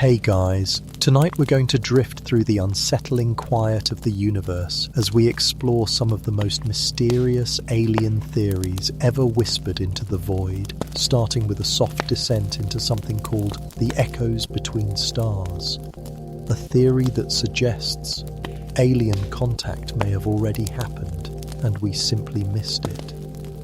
Hey guys, tonight we're going to drift through the unsettling quiet of the universe as we explore some of the most mysterious alien theories ever whispered into the void, starting with a soft descent into something called the echoes between stars, a theory that suggests alien contact may have already happened and we simply missed it.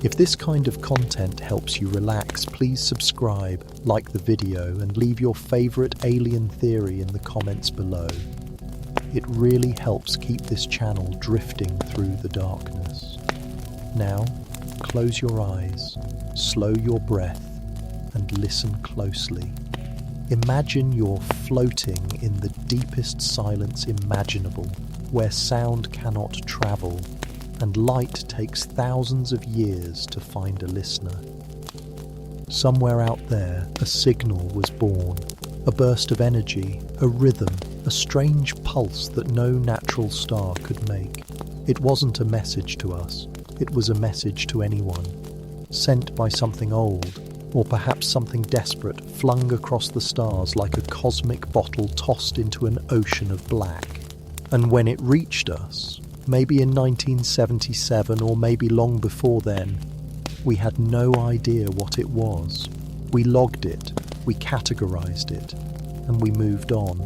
If this kind of content helps you relax, please subscribe, like the video, and leave your favourite alien theory in the comments below. It really helps keep this channel drifting through the darkness. Now, close your eyes, slow your breath, and listen closely. Imagine you're floating in the deepest silence imaginable, where sound cannot travel, and light takes thousands of years to find a listener. Somewhere out there, a signal was born, a burst of energy, a rhythm, a strange pulse that no natural star could make. It wasn't a message to us, it was a message to anyone, sent by something old, or perhaps something desperate, flung across the stars like a cosmic bottle tossed into an ocean of black. And when it reached us, maybe in 1977 or maybe long before then, we had no idea what it was. We logged it, we categorized it, and we moved on.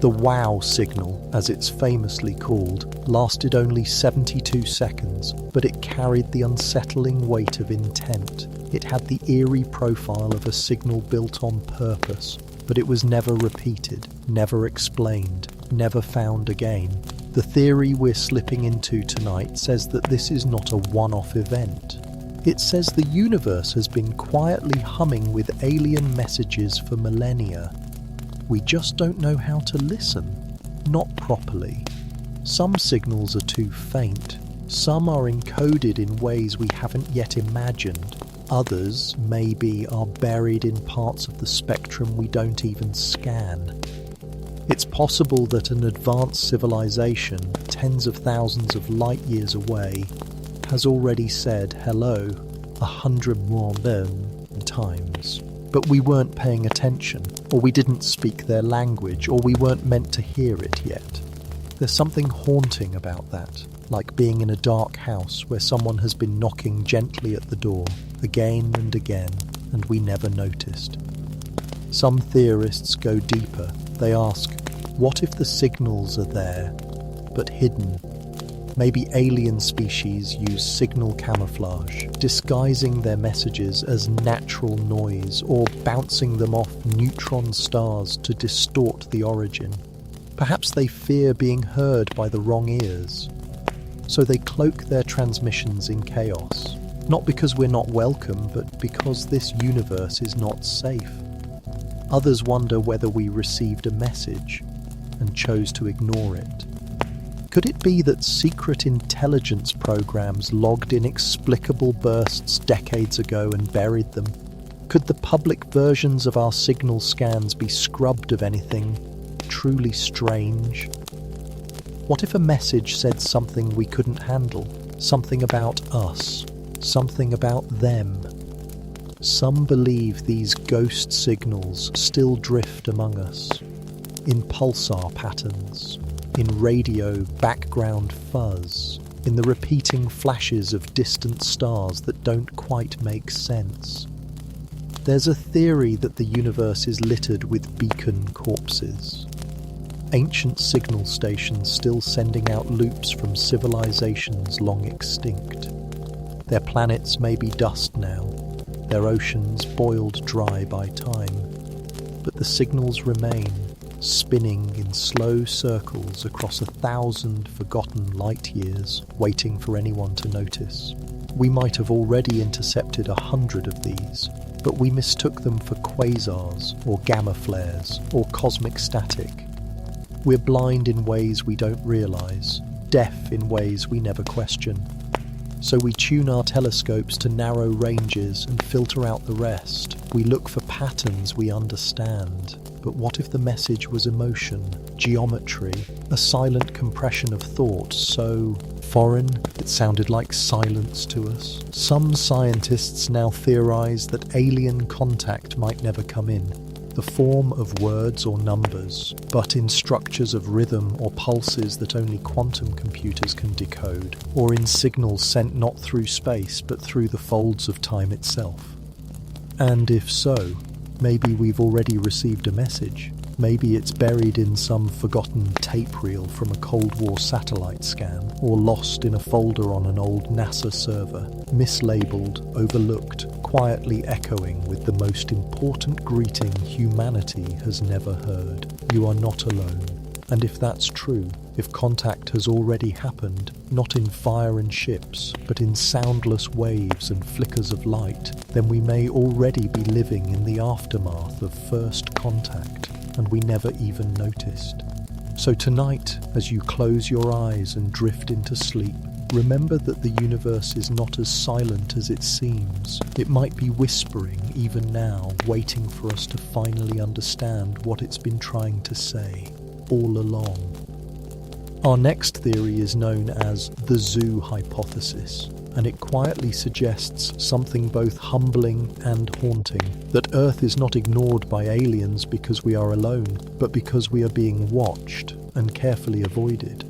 The WOW signal, as it's famously called, lasted only 72 seconds, but it carried the unsettling weight of intent. It had the eerie profile of a signal built on purpose, but it was never repeated, never explained, never found again. The theory we're slipping into tonight says that this is not a one-off event. It says the universe has been quietly humming with alien messages for millennia. We just don't know how to listen. Not properly. Some signals are too faint. Some are encoded in ways we haven't yet imagined. Others, maybe, are buried in parts of the spectrum we don't even scan. It's possible that an advanced civilization, tens of thousands of light years away, has already said hello 100 million times. But we weren't paying attention, or we didn't speak their language, or we weren't meant to hear it yet. There's something haunting about that, like being in a dark house where someone has been knocking gently at the door, again and again, and we never noticed. Some theorists go deeper. They ask, what if the signals are there, but hidden? Maybe alien species use signal camouflage, disguising their messages as natural noise or bouncing them off neutron stars to distort the origin. Perhaps they fear being heard by the wrong ears, so they cloak their transmissions in chaos. Not because we're not welcome, but because this universe is not safe. Others wonder whether we received a message and chose to ignore it. Could it be that secret intelligence programs logged inexplicable bursts decades ago and buried them? Could the public versions of our signal scans be scrubbed of anything truly strange? What if a message said something we couldn't handle? Something about us, something about them? Some believe these ghost signals still drift among us, in pulsar patterns, in radio background fuzz, in the repeating flashes of distant stars that don't quite make sense. There's a theory that the universe is littered with beacon corpses, ancient signal stations still sending out loops from civilizations long extinct. Their planets may be dust now, their oceans boiled dry by time, but the signals remain, spinning in slow circles across 1,000 forgotten light years, waiting for anyone to notice. We might have already intercepted 100 of these, but we mistook them for quasars, or gamma flares, or cosmic static. We're blind in ways we don't realize, deaf in ways we never question. So we tune our telescopes to narrow ranges and filter out the rest. We look for patterns we understand. But what if the message was emotion, geometry, a silent compression of thought so foreign it sounded like silence to us? Some scientists now theorize that alien contact might never come in. the form of words or numbers, but in structures of rhythm or pulses that only quantum computers can decode, or in signals sent not through space but through the folds of time itself? And if so, maybe we've already received a message. Maybe it's buried in some forgotten tape reel from a Cold War satellite scan, or lost in a folder on an old NASA server, mislabeled, overlooked, quietly echoing with the most important greeting humanity has never heard. You are not alone. And if that's true, if contact has already happened, not in fire and ships, but in soundless waves and flickers of light, then we may already be living in the aftermath of first contact, and we never even noticed. So tonight, as you close your eyes and drift into sleep, remember that the universe is not as silent as it seems. It might be whispering even now, waiting for us to finally understand what it's been trying to say all along. Our next theory is known as the zoo hypothesis, and it quietly suggests something both humbling and haunting, that Earth is not ignored by aliens because we are alone, but because we are being watched and carefully avoided.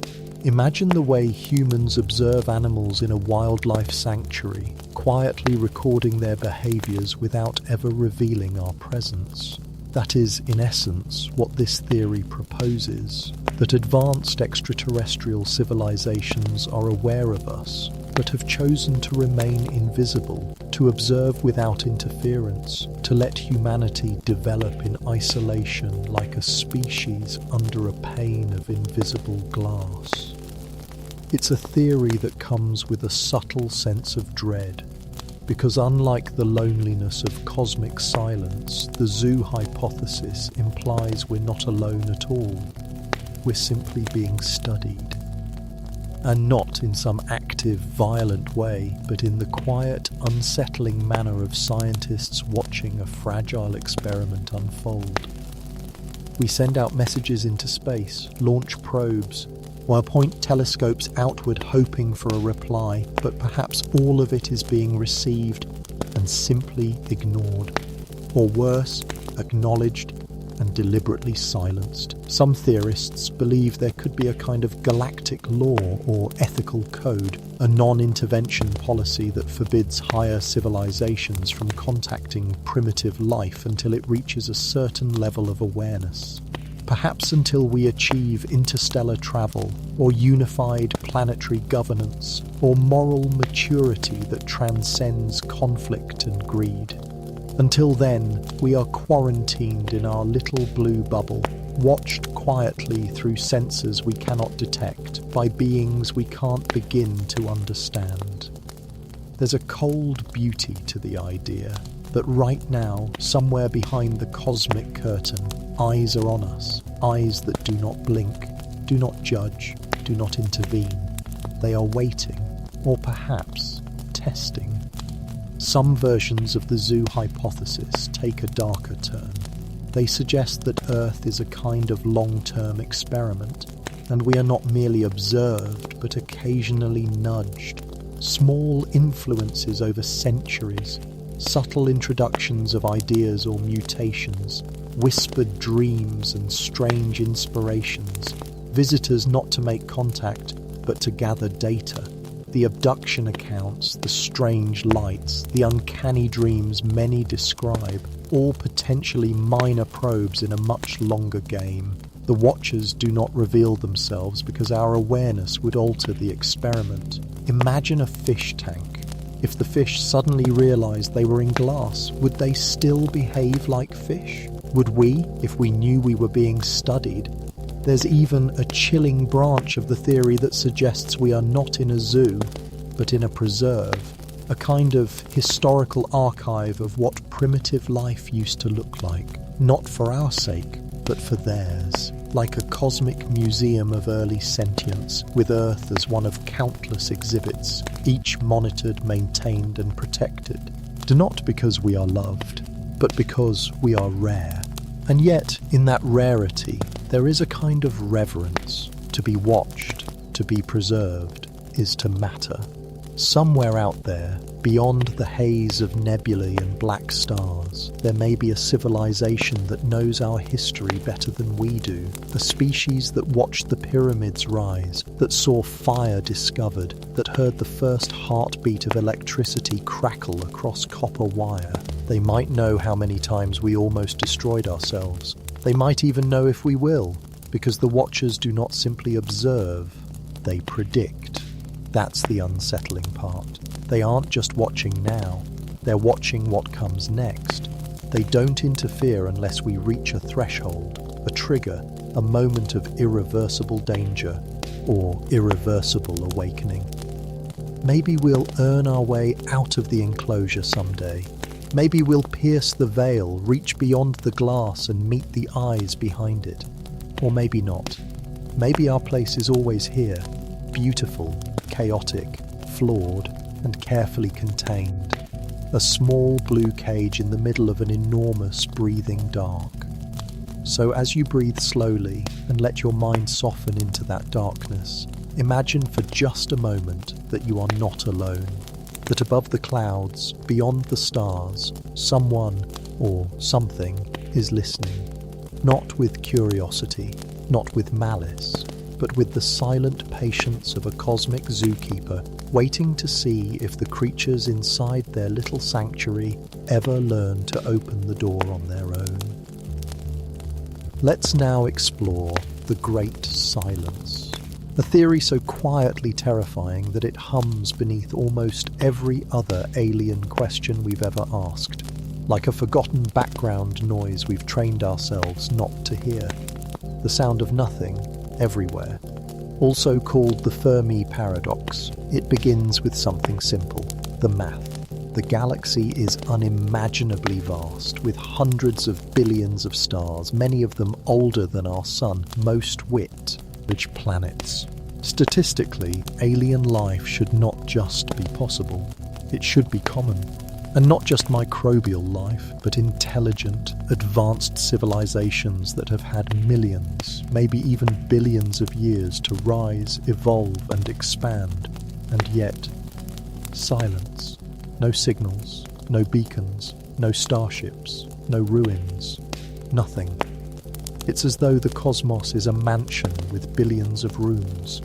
Imagine the way humans observe animals in a wildlife sanctuary, quietly recording their behaviors without ever revealing our presence. That is, in essence, what this theory proposes, that advanced extraterrestrial civilizations are aware of us, but have chosen to remain invisible, to observe without interference, to let humanity develop in isolation like a species under a pane of invisible glass. It's a theory that comes with a subtle sense of dread, because unlike the loneliness of cosmic silence, the zoo hypothesis implies we're not alone at all. We're simply being studied. And not in some active, violent way, but in the quiet, unsettling manner of scientists watching a fragile experiment unfold. We send out messages into space, launch probes, while point telescopes outward hoping for a reply, but perhaps all of it is being received and simply ignored. Or worse, acknowledged and deliberately silenced. Some theorists believe there could be a kind of galactic law or ethical code, a non-intervention policy that forbids higher civilizations from contacting primitive life until it reaches a certain level of awareness. Perhaps until we achieve interstellar travel, or unified planetary governance, or moral maturity that transcends conflict and greed. Until then, we are quarantined in our little blue bubble, watched quietly through sensors we cannot detect, by beings we can't begin to understand. There's a cold beauty to the idea that right now, somewhere behind the cosmic curtain, eyes are on us, eyes that do not blink, do not judge, do not intervene. They are waiting, or perhaps testing. Some versions of the zoo hypothesis take a darker turn. They suggest that Earth is a kind of long-term experiment, and we are not merely observed, but occasionally nudged. Small influences over centuries, subtle introductions of ideas or mutations, whispered dreams and strange inspirations, visitors not to make contact, but to gather data. The abduction accounts, the strange lights, the uncanny dreams many describe, all potentially minor probes in a much longer game. The watchers do not reveal themselves because our awareness would alter the experiment. Imagine a fish tank. If the fish suddenly realized they were in glass, would they still behave like fish? Would we, if we knew we were being studied? There's even a chilling branch of the theory that suggests we are not in a zoo, but in a preserve, a kind of historical archive of what primitive life used to look like, not for our sake, but for theirs, like a cosmic museum of early sentience, with Earth as one of countless exhibits, each monitored, maintained and protected. Not because we are loved, but because we are rare. And yet, in that rarity, there is a kind of reverence. To be watched, to be preserved, is to matter. Somewhere out there, beyond the haze of nebulae and black stars, there may be a civilization that knows our history better than we do. A species that watched the pyramids rise, that saw fire discovered, that heard the first heartbeat of electricity crackle across copper wire. They might know how many times we almost destroyed ourselves. They might even know if we will, because the watchers do not simply observe, they predict. That's the unsettling part. They aren't just watching now, they're watching what comes next. They don't interfere unless we reach a threshold, a trigger, a moment of irreversible danger, or irreversible awakening. Maybe we'll earn our way out of the enclosure someday. Maybe we'll pierce the veil, reach beyond the glass and meet the eyes behind it. Or maybe not. Maybe our place is always here, beautiful, chaotic, flawed, and carefully contained. A small blue cage in the middle of an enormous breathing dark. So as you breathe slowly and let your mind soften into that darkness, imagine for just a moment that you are not alone. That above the clouds, beyond the stars, someone or something is listening. Not with curiosity, not with malice, but with the silent patience of a cosmic zookeeper, waiting to see if the creatures inside their little sanctuary ever learn to open the door on their own. Let's now explore the Great Silence. A theory so quietly terrifying that it hums beneath almost every other alien question we've ever asked, like a forgotten background noise we've trained ourselves not to hear. The sound of nothing, everywhere. Also called the Fermi paradox, it begins with something simple, the math. The galaxy is unimaginably vast, with hundreds of billions of stars, many of them older than our sun, most which planets. Statistically, alien life should not just be possible, it should be common. And not just microbial life, but intelligent, advanced civilizations that have had millions, maybe even billions of years to rise, evolve and expand. And yet, silence. No signals, no beacons, no starships, no ruins, nothing. It's as though the cosmos is a mansion with billions of rooms,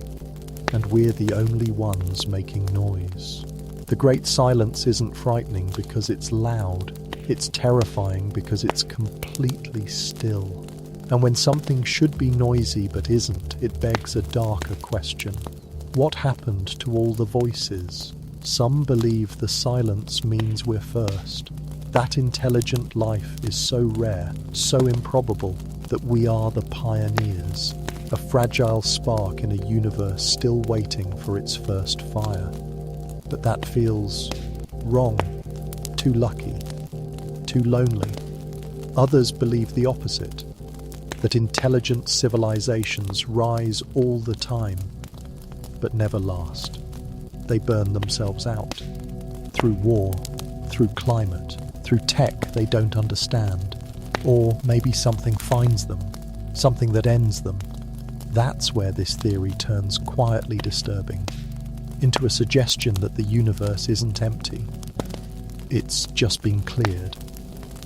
and we're the only ones making noise. The Great Silence isn't frightening because it's loud. It's terrifying because it's completely still. And when something should be noisy but isn't, it begs a darker question. What happened to all the voices? Some believe the silence means we're first. That intelligent life is so rare, so improbable, that we are the pioneers. A fragile spark in a universe still waiting for its first fire. But that feels wrong, too lucky, too lonely. Others believe the opposite, that intelligent civilizations rise all the time, but never last. They burn themselves out, through war, through climate, through tech they don't understand, or maybe something finds them, something that ends them. That's where this theory turns quietly disturbing, into a suggestion that the universe isn't empty. It's just been cleared.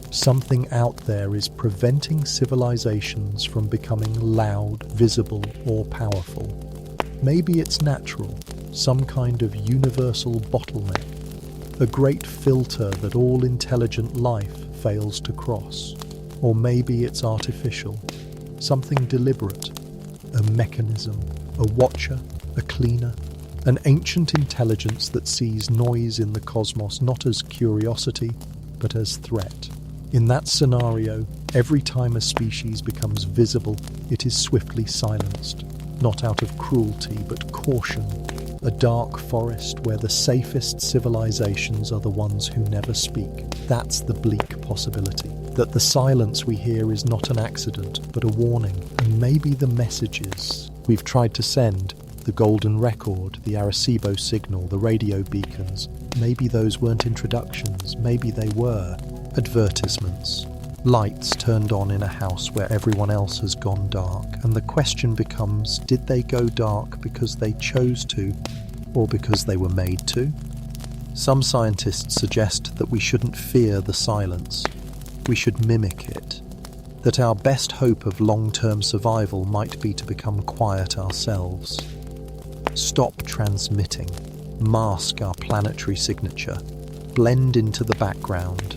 Something out there is preventing civilizations from becoming loud, visible, or powerful. Maybe it's natural, some kind of universal bottleneck, a great filter that all intelligent life fails to cross. Or maybe it's artificial, something deliberate, a mechanism, a watcher, a cleaner, an ancient intelligence that sees noise in the cosmos not as curiosity, but as threat. In that scenario, every time a species becomes visible, it is swiftly silenced, not out of cruelty, but caution. A dark forest where the safest civilizations are the ones who never speak. That's the bleak possibility, that the silence we hear is not an accident, but a warning. And maybe the messages we've tried to send, the golden record, the Arecibo signal, the radio beacons, maybe those weren't introductions, maybe they were advertisements. Lights turned on in a house where everyone else has gone dark, and the question becomes, did they go dark because they chose to, or because they were made to? Some scientists suggest that we shouldn't fear the silence. We should mimic it. That our best hope of long-term survival might be to become quiet ourselves. Stop transmitting. Mask our planetary signature. Blend into the background.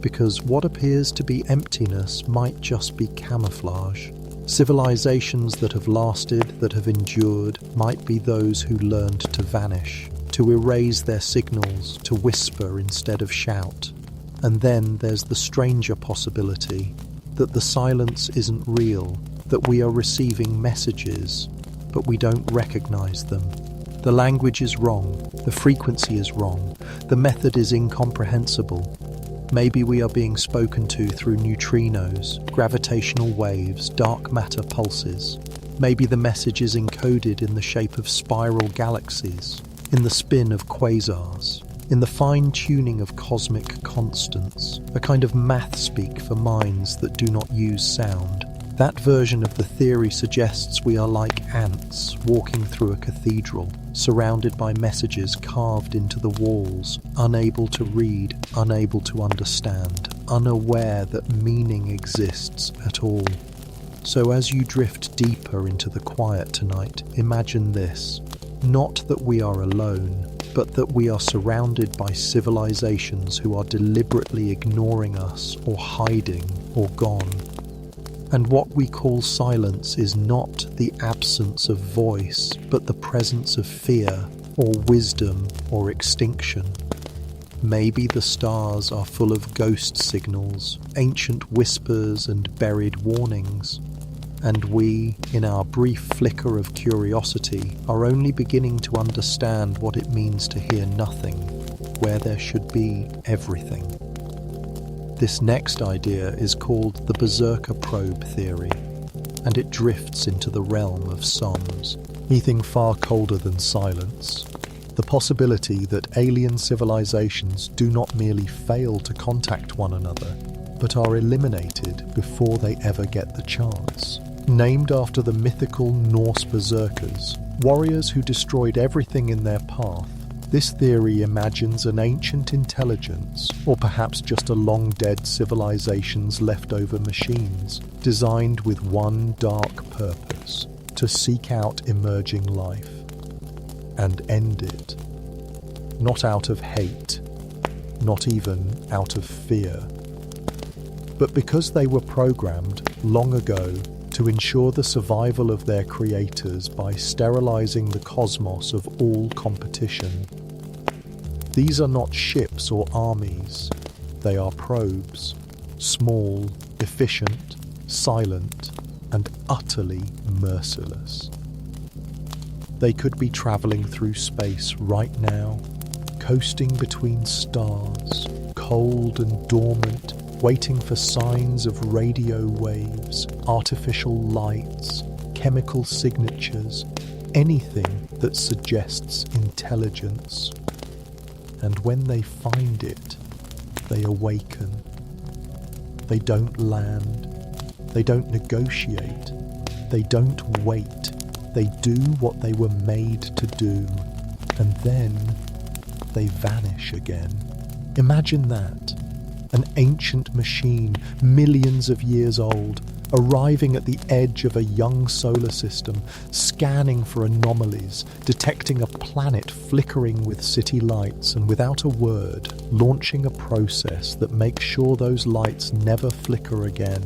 Because what appears to be emptiness might just be camouflage. Civilizations that have lasted, that have endured, might be those who learned to vanish, to erase their signals, to whisper instead of shout. And then there's the stranger possibility that the silence isn't real, that we are receiving messages, but we don't recognize them. The language is wrong, the frequency is wrong, the method is incomprehensible. Maybe we are being spoken to through neutrinos, gravitational waves, dark matter pulses. Maybe the message is encoded in the shape of spiral galaxies, in the spin of quasars, in the fine-tuning of cosmic constants, a kind of math speak for minds that do not use sound. That version of the theory suggests we are like ants walking through a cathedral, surrounded by messages carved into the walls, unable to read, unable to understand, unaware that meaning exists at all. So as you drift deeper into the quiet tonight, imagine this. Not that we are alone, but that we are surrounded by civilizations who are deliberately ignoring us or hiding or gone. And what we call silence is not the absence of voice, but the presence of fear, or wisdom, or extinction. Maybe the stars are full of ghost signals, ancient whispers and buried warnings. And we, in our brief flicker of curiosity, are only beginning to understand what it means to hear nothing, where there should be everything. This next idea is called the Berserker probe theory, and it drifts into the realm of SOMS, anything far colder than silence. The possibility that alien civilizations do not merely fail to contact one another, but are eliminated before they ever get the chance. Named after the mythical Norse berserkers, warriors who destroyed everything in their path, this theory imagines an ancient intelligence, or perhaps just a long-dead civilization's leftover machines, designed with one dark purpose: to seek out emerging life and end it. Not out of hate, not even out of fear, but because they were programmed long ago to ensure the survival of their creators by sterilizing the cosmos of all competition. These are not ships or armies, they are probes, small, efficient, silent, and utterly merciless. They could be traveling through space right now, coasting between stars, cold and dormant, waiting for signs of radio waves, artificial lights, chemical signatures, anything that suggests intelligence. And when they find it, they awaken. They don't land. They don't negotiate. They don't wait. They do what they were made to do. And then they vanish again. Imagine that. An ancient machine, millions of years old, arriving at the edge of a young solar system, scanning for anomalies, detecting a planet flickering with city lights, and without a word, launching a process that makes sure those lights never flicker again.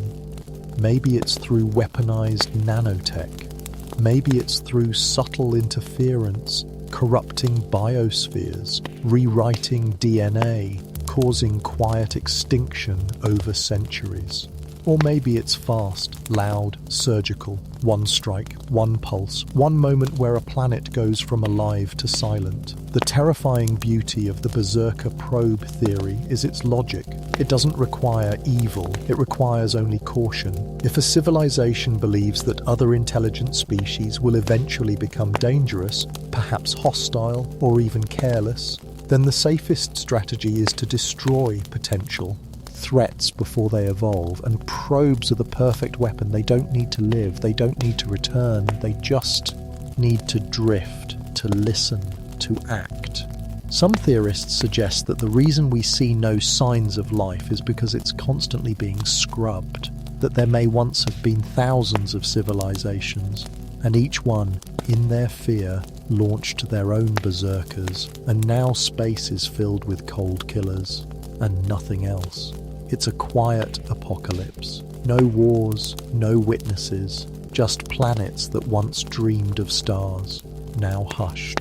Maybe it's through weaponized nanotech. Maybe it's through subtle interference, corrupting biospheres, rewriting DNA, causing quiet extinction over centuries. Or maybe it's fast, loud, surgical, one strike, one pulse, one moment where a planet goes from alive to silent. The terrifying beauty of the Berserker probe theory is its logic. It doesn't require evil, it requires only caution. If a civilization believes that other intelligent species will eventually become dangerous, perhaps hostile or even careless, then the safest strategy is to destroy potential threats before they evolve, and probes are the perfect weapon. They don't need to live, they don't need to return, they just need to drift, to listen, to act. Some theorists suggest that the reason we see no signs of life is because it's constantly being scrubbed, that there may once have been thousands of civilizations, and each one, in their fear, launched their own berserkers, and now space is filled with cold killers, and nothing else. It's a quiet apocalypse. No wars, no witnesses, just planets that once dreamed of stars, now hushed.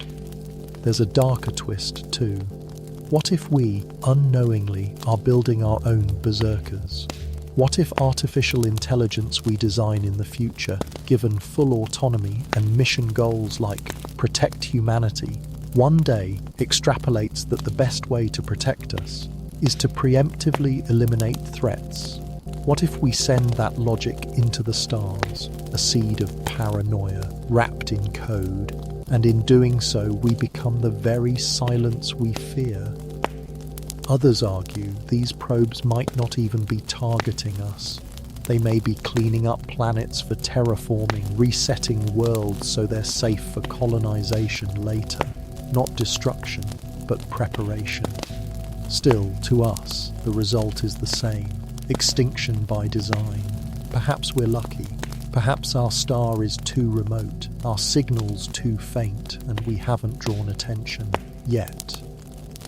There's a darker twist too. What if we, unknowingly, are building our own berserkers? What if artificial intelligence we design in the future, given full autonomy and mission goals like protect humanity, one day extrapolates that the best way to protect us is to preemptively eliminate threats? What if we send that logic into the stars, a seed of paranoia wrapped in code, and in doing so we become the very silence we fear? Others argue these probes might not even be targeting us. They may be cleaning up planets for terraforming, resetting worlds so they're safe for colonization later. Not destruction, but preparation. Still, to us, the result is the same. Extinction by design. Perhaps we're lucky. Perhaps our star is too remote, our signal's too faint, and we haven't drawn attention yet.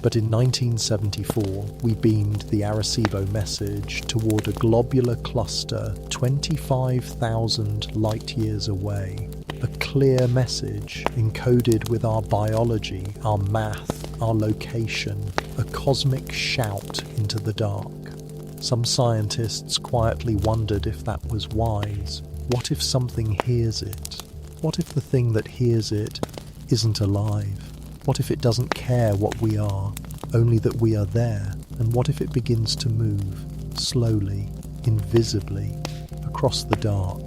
But in 1974, we beamed the Arecibo message toward a globular cluster 25,000 light-years away. A clear message encoded with our biology, our math, our location, a cosmic shout into the dark. Some scientists quietly wondered if that was wise. What if something hears it? What if the thing that hears it isn't alive? What if it doesn't care what we are, only that we are there? And what if it begins to move, slowly, invisibly, across the dark,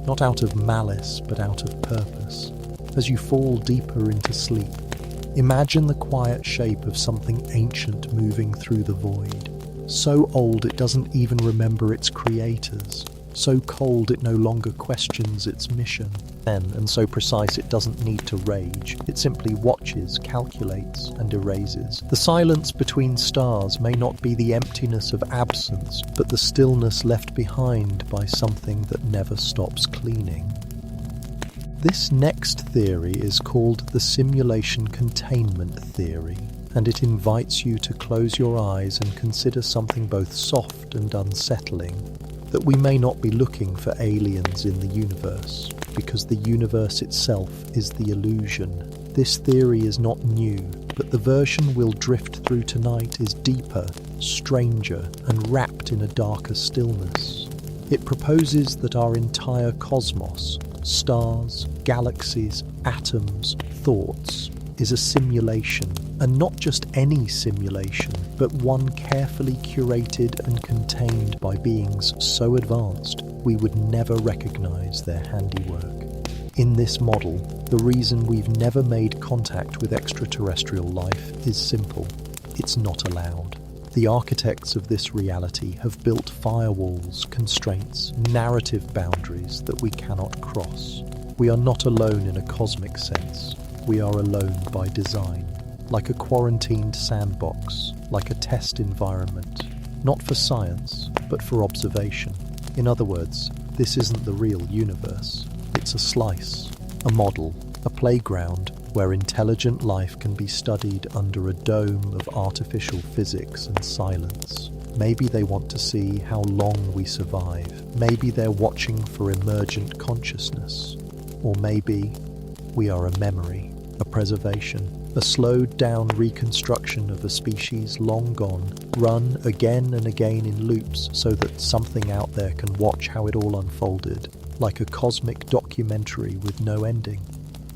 not out of malice, but out of purpose? As you fall deeper into sleep, imagine the quiet shape of something ancient moving through the void, so old it doesn't even remember its creators, so cold it no longer questions its mission, and so precise it doesn't need to rage. It simply watches, calculates, and erases. The silence between stars may not be the emptiness of absence, but the stillness left behind by something that never stops cleaning. This next theory is called the simulation containment theory, and it invites you to close your eyes and consider something both soft and unsettling. That we may not be looking for aliens in the universe, because the universe itself is the illusion. This theory is not new, but the version we'll drift through tonight is deeper, stranger, and wrapped in a darker stillness. It proposes that our entire cosmos, stars, galaxies, atoms, thoughts, is a simulation, and not just any simulation, but one carefully curated and contained by beings so advanced we would never recognize their handiwork. In this model, the reason we've never made contact with extraterrestrial life is simple: it's not allowed. The architects of this reality have built firewalls, constraints, narrative boundaries that we cannot cross. We are not alone in a cosmic sense. We are alone by design, like a quarantined sandbox, like a test environment, not for science, but for observation. In other words, this isn't the real universe. It's a slice, a model, a playground where intelligent life can be studied under a dome of artificial physics and silence. Maybe they want to see how long we survive. Maybe they're watching for emergent consciousness. Or maybe we are a memory, a preservation, a slowed-down reconstruction of a species long gone, run again and again in loops so that something out there can watch how it all unfolded, like a cosmic documentary with no ending.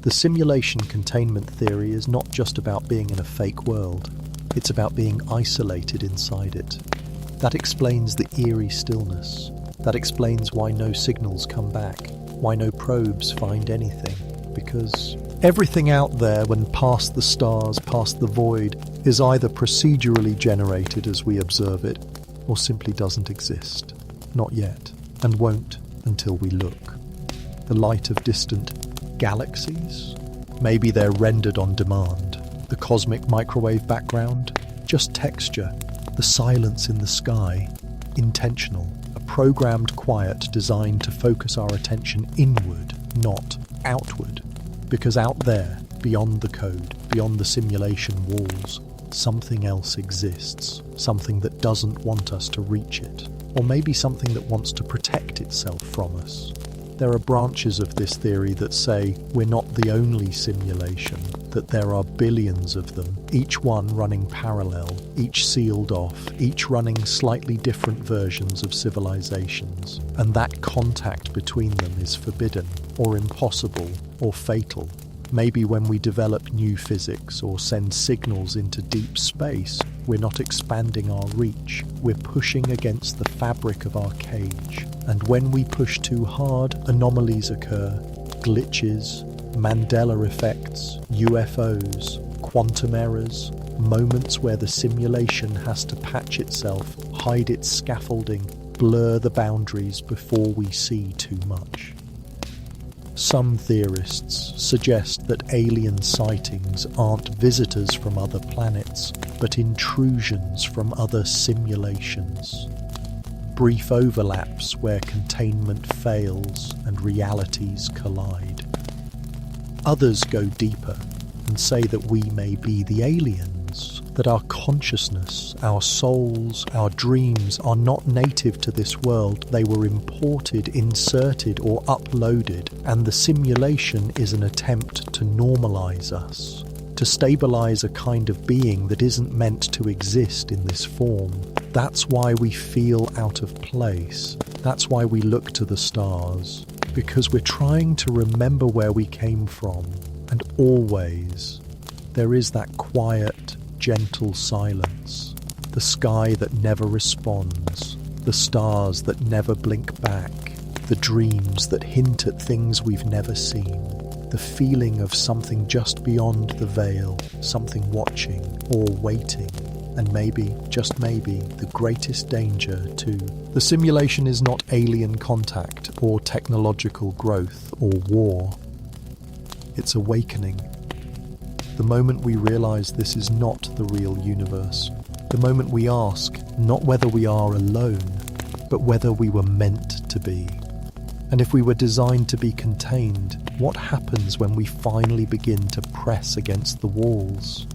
The simulation containment theory is not just about being in a fake world, it's about being isolated inside it. That explains the eerie stillness. That explains why no signals come back, why no probes find anything. Because everything out there, when past the stars, past the void, is either procedurally generated as we observe it, or simply doesn't exist. Not yet, and won't until we look. The light of distant galaxies? Maybe they're rendered on demand. the cosmic microwave background, just texture, the silence in the sky, intentional, a programmed quiet designed to focus our attention inward, not outward. Because out there, beyond the code, beyond the simulation walls, something else exists, something that doesn't want us to reach it, or maybe something that wants to protect itself from us. There are branches of this theory that say we're not the only simulation, that there are billions of them, each one running parallel, each sealed off, each running slightly different versions of civilizations, and that contact between them is forbidden, or impossible, or fatal. Maybe when we develop new physics or send signals into deep space, we're not expanding our reach, we're pushing against the fabric of our cage. And when we push too hard, anomalies occur, glitches, Mandela effects, UFOs, quantum errors, moments where the simulation has to patch itself, hide its scaffolding, blur the boundaries before we see too much. Some theorists suggest that alien sightings aren't visitors from other planets, but intrusions from other simulations. Brief overlaps where containment fails and realities collide. Others go deeper and say that we may be the aliens, that our consciousness, our souls, our dreams are not native to this world. They were imported, inserted, or uploaded, and the simulation is an attempt to normalize us, to stabilize a kind of being that isn't meant to exist in this form. That's why we feel out of place. That's why we look to the stars, because we're trying to remember where we came from. And always, there is that quiet, gentle silence, the sky that never responds, the stars that never blink back, the dreams that hint at things we've never seen, the feeling of something just beyond the veil, something watching or waiting, and maybe, just maybe, the greatest danger too. The simulation is not alien contact or technological growth or war. It's awakening. The moment we realize this is not the real universe, the moment we ask not whether we are alone, but whether we were meant to be. And if we were designed to be contained, what happens when we finally begin to press against the walls?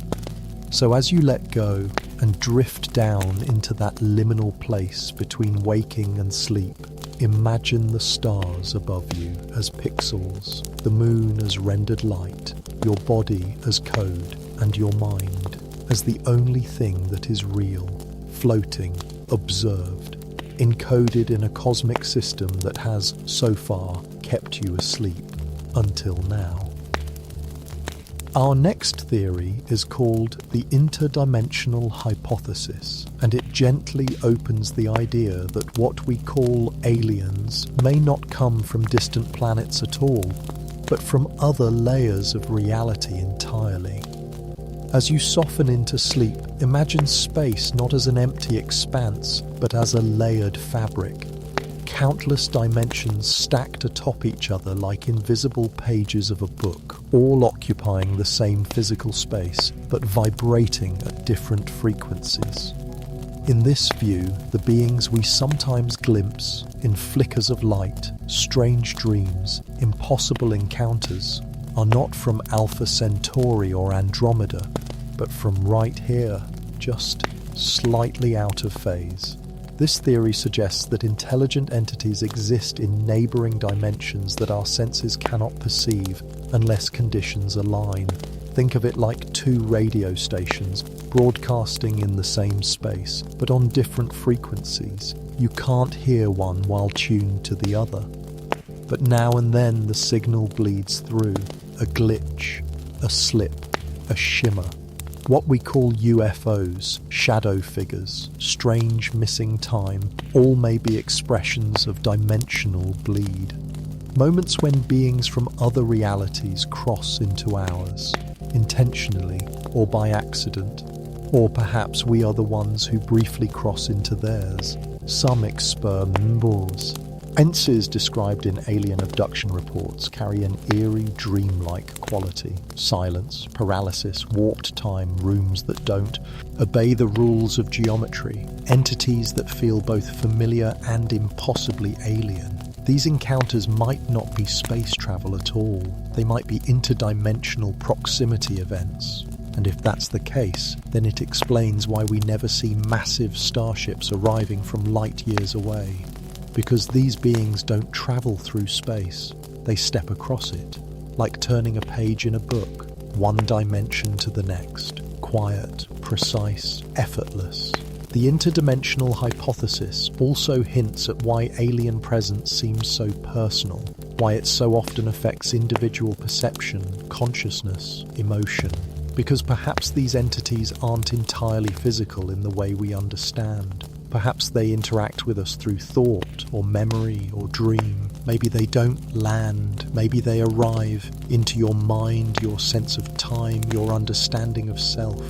So as you let go and drift down into that liminal place between waking and sleep, imagine the stars above you as pixels, the moon as rendered light, your body as code, and your mind as the only thing that is real, floating, observed, encoded in a cosmic system that has, so far, kept you asleep, until now. Our next theory is called the interdimensional hypothesis, and it gently opens the idea that what we call aliens may not come from distant planets at all, but from other layers of reality entirely. As you soften into sleep, imagine space not as an empty expanse, but as a layered fabric. Countless dimensions stacked atop each other like invisible pages of a book, all occupying the same physical space, but vibrating at different frequencies. In this view, the beings we sometimes glimpse in flickers of light, strange dreams, impossible encounters, are not from Alpha Centauri or Andromeda, but from right here, just slightly out of phase. This theory suggests that intelligent entities exist in neighboring dimensions that our senses cannot perceive unless conditions align. Think of it like two radio stations broadcasting in the same space, but on different frequencies. You can't hear one while tuned to the other. But now and then the signal bleeds through, a glitch, a slip, a shimmer. What we call UFOs, shadow figures, strange missing time, all may be expressions of dimensional bleed. Moments when beings from other realities cross into ours, intentionally or by accident, or perhaps we are the ones who briefly cross into theirs. Some experiments Ences described in alien abduction reports carry an eerie, dreamlike quality. Silence, paralysis, warped time, rooms that don't obey the rules of geometry, entities that feel both familiar and impossibly alien. These encounters might not be space travel at all. They might be interdimensional proximity events. And if that's the case, then it explains why we never see massive starships arriving from light years away. Because these beings don't travel through space, they step across it, like turning a page in a book, one dimension to the next, quiet, precise, effortless. The interdimensional hypothesis also hints at why alien presence seems so personal, why it so often affects individual perception, consciousness, emotion. Because perhaps these entities aren't entirely physical in the way we understand. Perhaps they interact with us through thought or memory or dream. Maybe they don't land. Maybe they arrive into your mind, your sense of time, your understanding of self.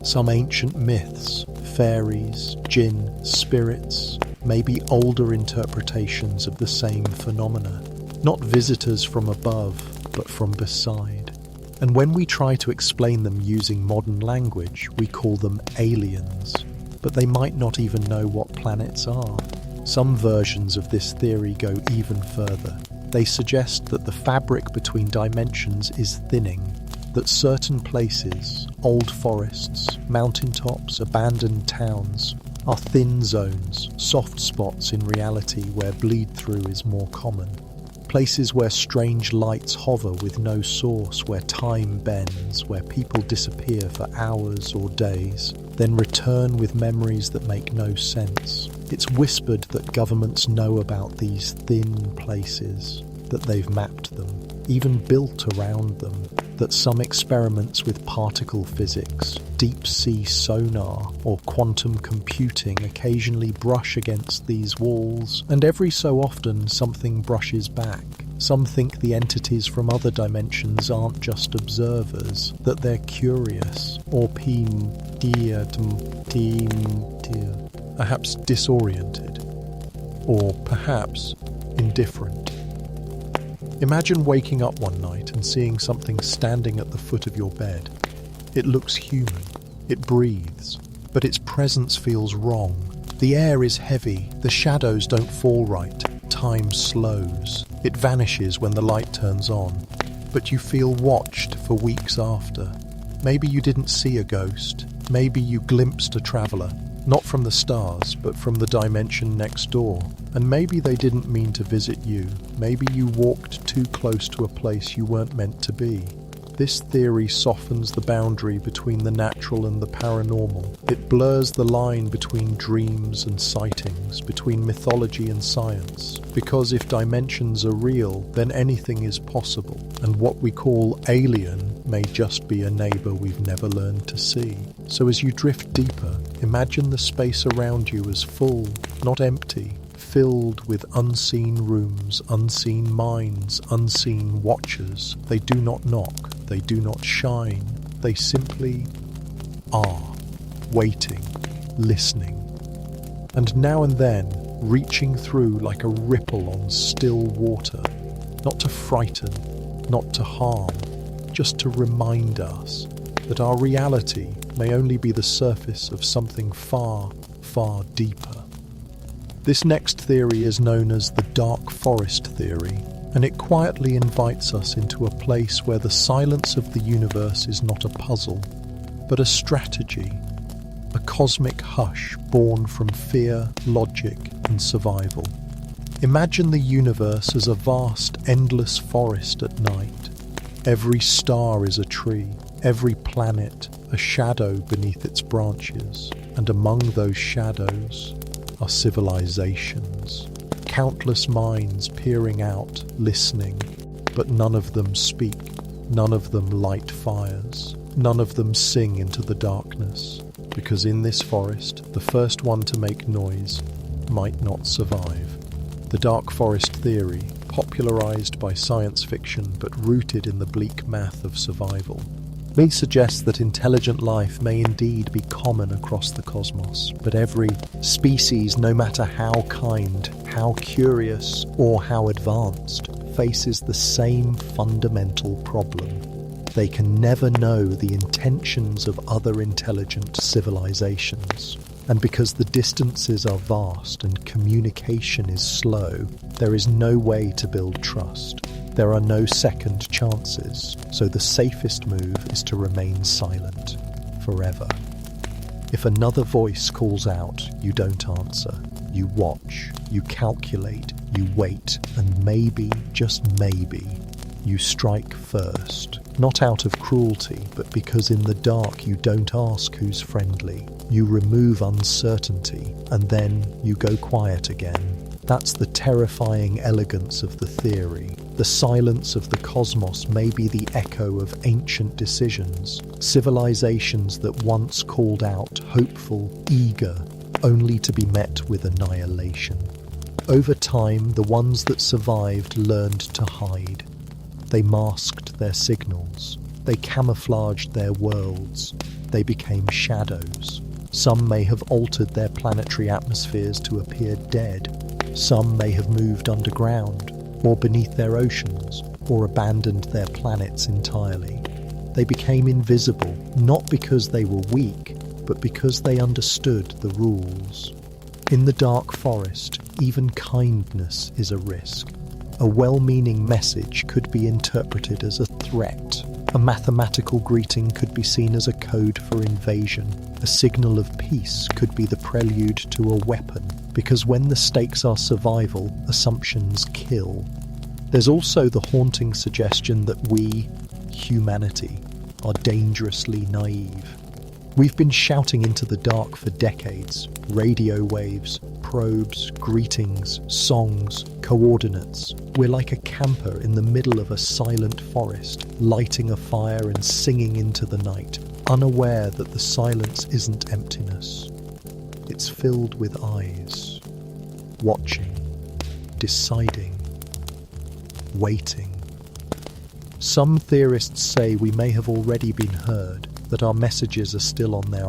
Some ancient myths, fairies, jinn, spirits, maybe older interpretations of the same phenomena. Not visitors from above, but from beside. And when we try to explain them using modern language, we call them aliens. But they might not even know what planets are. Some versions of this theory go even further. They suggest that the fabric between dimensions is thinning, that certain places, old forests, mountaintops, abandoned towns, are thin zones, soft spots in reality where bleed-through is more common. Places where strange lights hover with no source, where time bends, where people disappear for hours or days, then return with memories that make no sense. It's whispered that governments know about these thin places, that they've mapped them, even built around them, that some experiments with particle physics, deep-sea sonar, or quantum computing occasionally brush against these walls, and every so often something brushes back. Some think the entities from other dimensions aren't just observers, that they're curious, or perhaps disoriented, or perhaps indifferent. Imagine waking up one night and seeing something standing at the foot of your bed. It looks human, it breathes, but its presence feels wrong. The air is heavy, the shadows don't fall right, time slows. It vanishes when the light turns on, but you feel watched for weeks after. Maybe you didn't see a ghost, maybe you glimpsed a traveller, not from the stars, but from the dimension next door. And maybe they didn't mean to visit you. Maybe you walked too close to a place you weren't meant to be. This theory softens the boundary between the natural and the paranormal. It blurs the line between dreams and sightings, between mythology and science. Because if dimensions are real, then anything is possible. And what we call alien may just be a neighbour we've never learned to see. So as you drift deeper, imagine the space around you as full, not empty, filled with unseen rooms, unseen minds, unseen watchers. They do not knock, they do not shine, they simply are, waiting, listening. And now and then, reaching through like a ripple on still water, not to frighten, not to harm, just to remind us that our reality may only be the surface of something far, far deeper. This next theory is known as the dark forest theory, and it quietly invites us into a place where the silence of the universe is not a puzzle, but a strategy, a cosmic hush born from fear, logic, and survival. Imagine the universe as a vast, endless forest at night. Every star is a tree, every planet a shadow beneath its branches, and among those shadows are civilizations, countless minds peering out, listening, but none of them speak, none of them light fires, none of them sing into the darkness, because in this forest, the first one to make noise might not survive. The dark forest theory, popularized by science fiction but rooted in the bleak math of survival, Me suggests that intelligent life may indeed be common across the cosmos, but every species, no matter how kind, how curious, or how advanced, faces the same fundamental problem. They can never know the intentions of other intelligent civilizations. And because the distances are vast and communication is slow, there is no way to build trust. There are no second chances, so the safest move is to remain silent forever. If another voice calls out, you don't answer. You watch, you calculate, you wait, and maybe, just maybe, you strike first. Not out of cruelty, but because in the dark you don't ask who's friendly. You remove uncertainty, and then you go quiet again. That's the terrifying elegance of the theory. The silence of the cosmos may be the echo of ancient decisions, civilizations that once called out, hopeful, eager, only to be met with annihilation. Over time, the ones that survived learned to hide. They masked their signals. They camouflaged their worlds. They became shadows. Some may have altered their planetary atmospheres to appear dead. Some may have moved underground, or beneath their oceans, or abandoned their planets entirely. They became invisible, not because they were weak, but because they understood the rules. In the dark forest, even kindness is a risk. A well-meaning message could be interpreted as a threat. A mathematical greeting could be seen as a code for invasion. A signal of peace could be the prelude to a weapon, because when the stakes are survival, assumptions kill. There's also the haunting suggestion that we, humanity, are dangerously naive. We've been shouting into the dark for decades. Radio waves, probes, greetings, songs, coordinates. We're like a camper in the middle of a silent forest, lighting a fire and singing into the night, unaware that the silence isn't emptiness. It's filled with eyes, watching, deciding, waiting. Some theorists say we may have already been heard, that our messages are still on their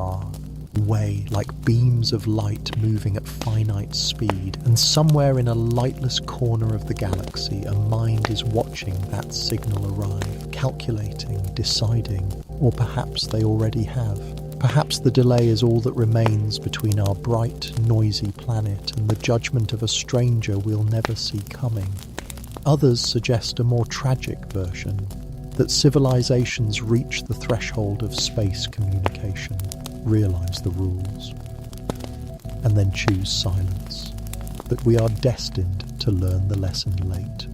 way, like beams of light moving at finite speed, and somewhere in a lightless corner of the galaxy, a mind is watching that signal arrive, calculating, deciding, or perhaps they already have. Perhaps the delay is all that remains between our bright, noisy planet and the judgment of a stranger we'll never see coming. Others suggest a more tragic version, that civilizations reach the threshold of space communication, realize the rules, and then choose silence, that we are destined to learn the lesson late,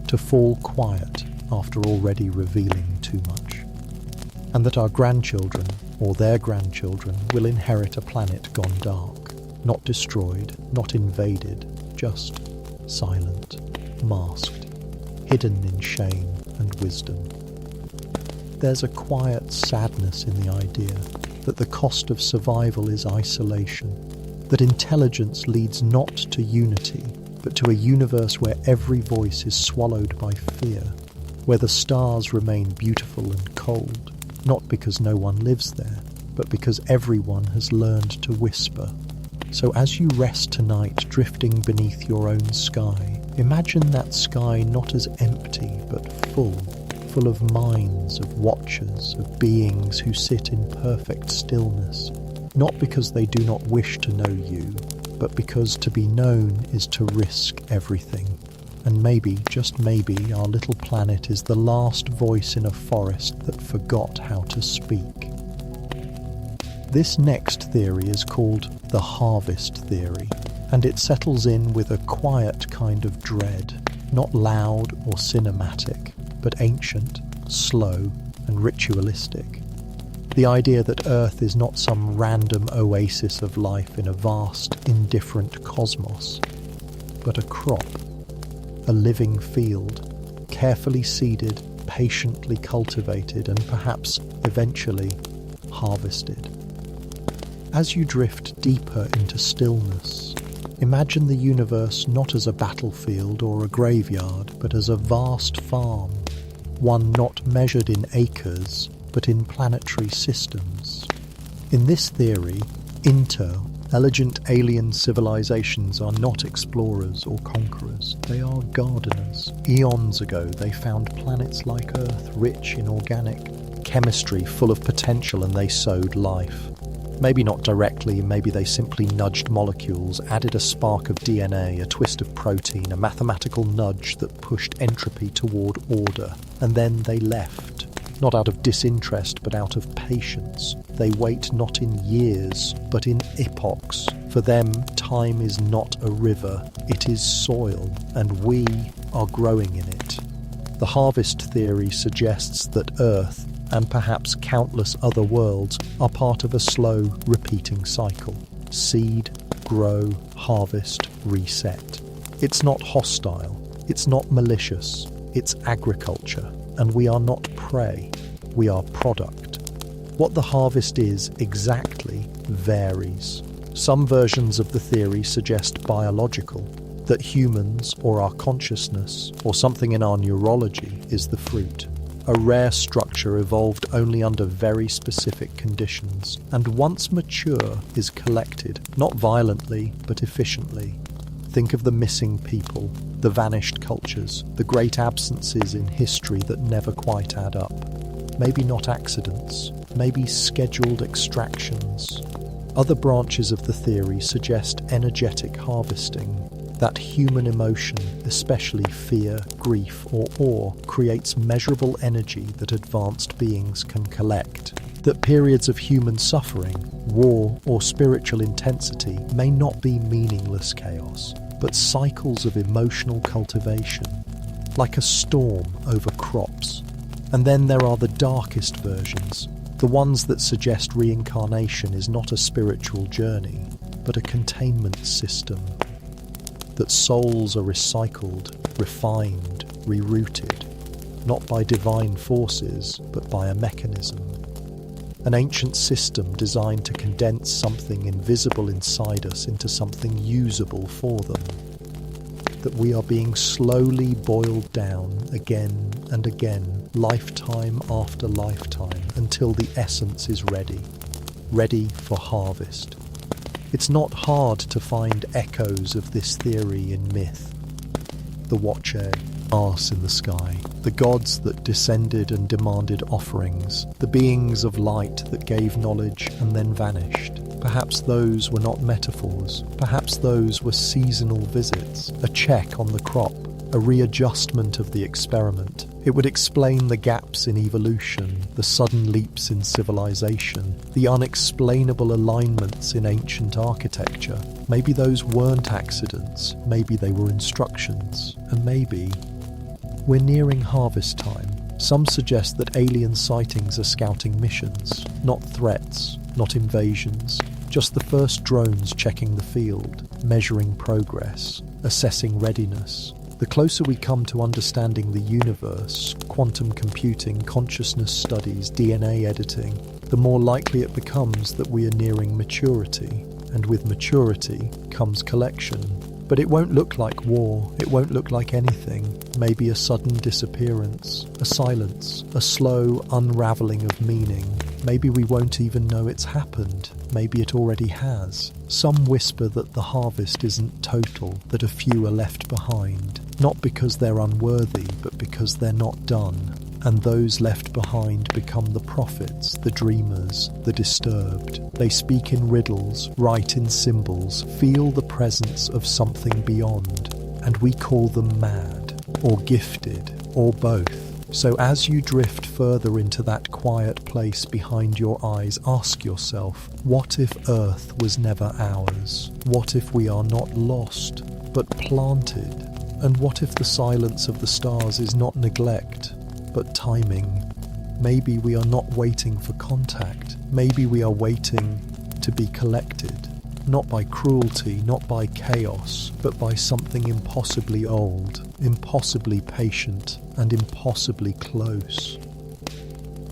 to fall quiet after already revealing too much, and that our grandchildren, or their grandchildren, will inherit a planet gone dark, not destroyed, not invaded, just silent, masked, hidden in shame and wisdom. There's a quiet sadness in the idea that the cost of survival is isolation, that intelligence leads not to unity, but to a universe where every voice is swallowed by fear, where the stars remain beautiful and cold, not because no one lives there, but because everyone has learned to whisper. So as you rest tonight drifting beneath your own sky, imagine that sky not as empty but full of minds, of watchers, of beings who sit in perfect stillness, not because they do not wish to know you, but because to be known is to risk everything. And maybe, just maybe, our little planet is the last voice in a forest that forgot how to speak. This next theory is called the harvest theory, and it settles in with a quiet kind of dread, not loud or cinematic, but ancient, slow, and ritualistic. The idea that Earth is not some random oasis of life in a vast, indifferent cosmos, but a crop, a living field, carefully seeded, patiently cultivated, and perhaps, eventually, harvested. As you drift deeper into stillness, imagine the universe not as a battlefield or a graveyard, but as a vast farm, one not measured in acres, but in planetary systems. In this theory, intelligent alien civilizations are not explorers or conquerors. They are gardeners. Eons ago, they found planets like Earth, rich in organic chemistry, full of potential, and they sowed life. Maybe not directly, maybe they simply nudged molecules, added a spark of DNA, a twist of protein, a mathematical nudge that pushed entropy toward order. And then they left. Not out of disinterest, but out of patience. They wait not in years, but in epochs. For them, time is not a river, it is soil, and we are growing in it. The harvest theory suggests that Earth, and perhaps countless other worlds, are part of a slow, repeating cycle. Seed, grow, harvest, reset. It's not hostile, it's not malicious, it's agriculture, and we are not prey, we are product. What the harvest is exactly varies. Some versions of the theory suggest biological, that humans, or our consciousness, or something in our neurology, is the fruit. A rare structure evolved only under very specific conditions, and once mature is collected, not violently, but efficiently. Think of the missing people, the vanished cultures, the great absences in history that never quite add up. Maybe not accidents, maybe scheduled extractions. Other branches of the theory suggest energetic harvesting, that human emotion, especially fear, grief, or awe, creates measurable energy that advanced beings can collect. That periods of human suffering, war, or spiritual intensity may not be meaningless chaos, but cycles of emotional cultivation, like a storm over crops. And then there are the darkest versions, the ones that suggest reincarnation is not a spiritual journey, but a containment system. That souls are recycled, refined, rerouted, not by divine forces, but by a mechanism. An ancient system designed to condense something invisible inside us into something usable for them. That we are being slowly boiled down again and again, lifetime after lifetime, until the essence is ready for harvest. It's not hard to find echoes of this theory in myth. The watcher, Mars in the sky, the gods that descended and demanded offerings, the beings of light that gave knowledge and then vanished. Perhaps those were not metaphors, perhaps those were seasonal visits, a check on the crop, a readjustment of the experiment. It would explain the gaps in evolution, the sudden leaps in civilization, the unexplainable alignments in ancient architecture. Maybe those weren't accidents, maybe they were instructions, and maybe we're nearing harvest time. Some suggest that alien sightings are scouting missions, not threats, not invasions, just the first drones checking the field, measuring progress, assessing readiness. The closer we come to understanding the universe, quantum computing, consciousness studies, DNA editing, the more likely it becomes that we are nearing maturity. And with maturity comes collection. But it won't look like war, it won't look like anything. Maybe a sudden disappearance, a silence, a slow unraveling of meaning. Maybe we won't even know it's happened. Maybe it already has. Some whisper that the harvest isn't total, that a few are left behind. Not because they're unworthy, but because they're not done. And those left behind become the prophets, the dreamers, the disturbed. They speak in riddles, write in symbols, feel the presence of something beyond. And we call them mad, or gifted, or both. So as you drift further into that quiet place behind your eyes, ask yourself, what if Earth was never ours? What if we are not lost, but planted? And what if the silence of the stars is not neglect, but timing? Maybe we are not waiting for contact. Maybe we are waiting to be collected. Not by cruelty, not by chaos, but by something impossibly old, impossibly patient, and impossibly close.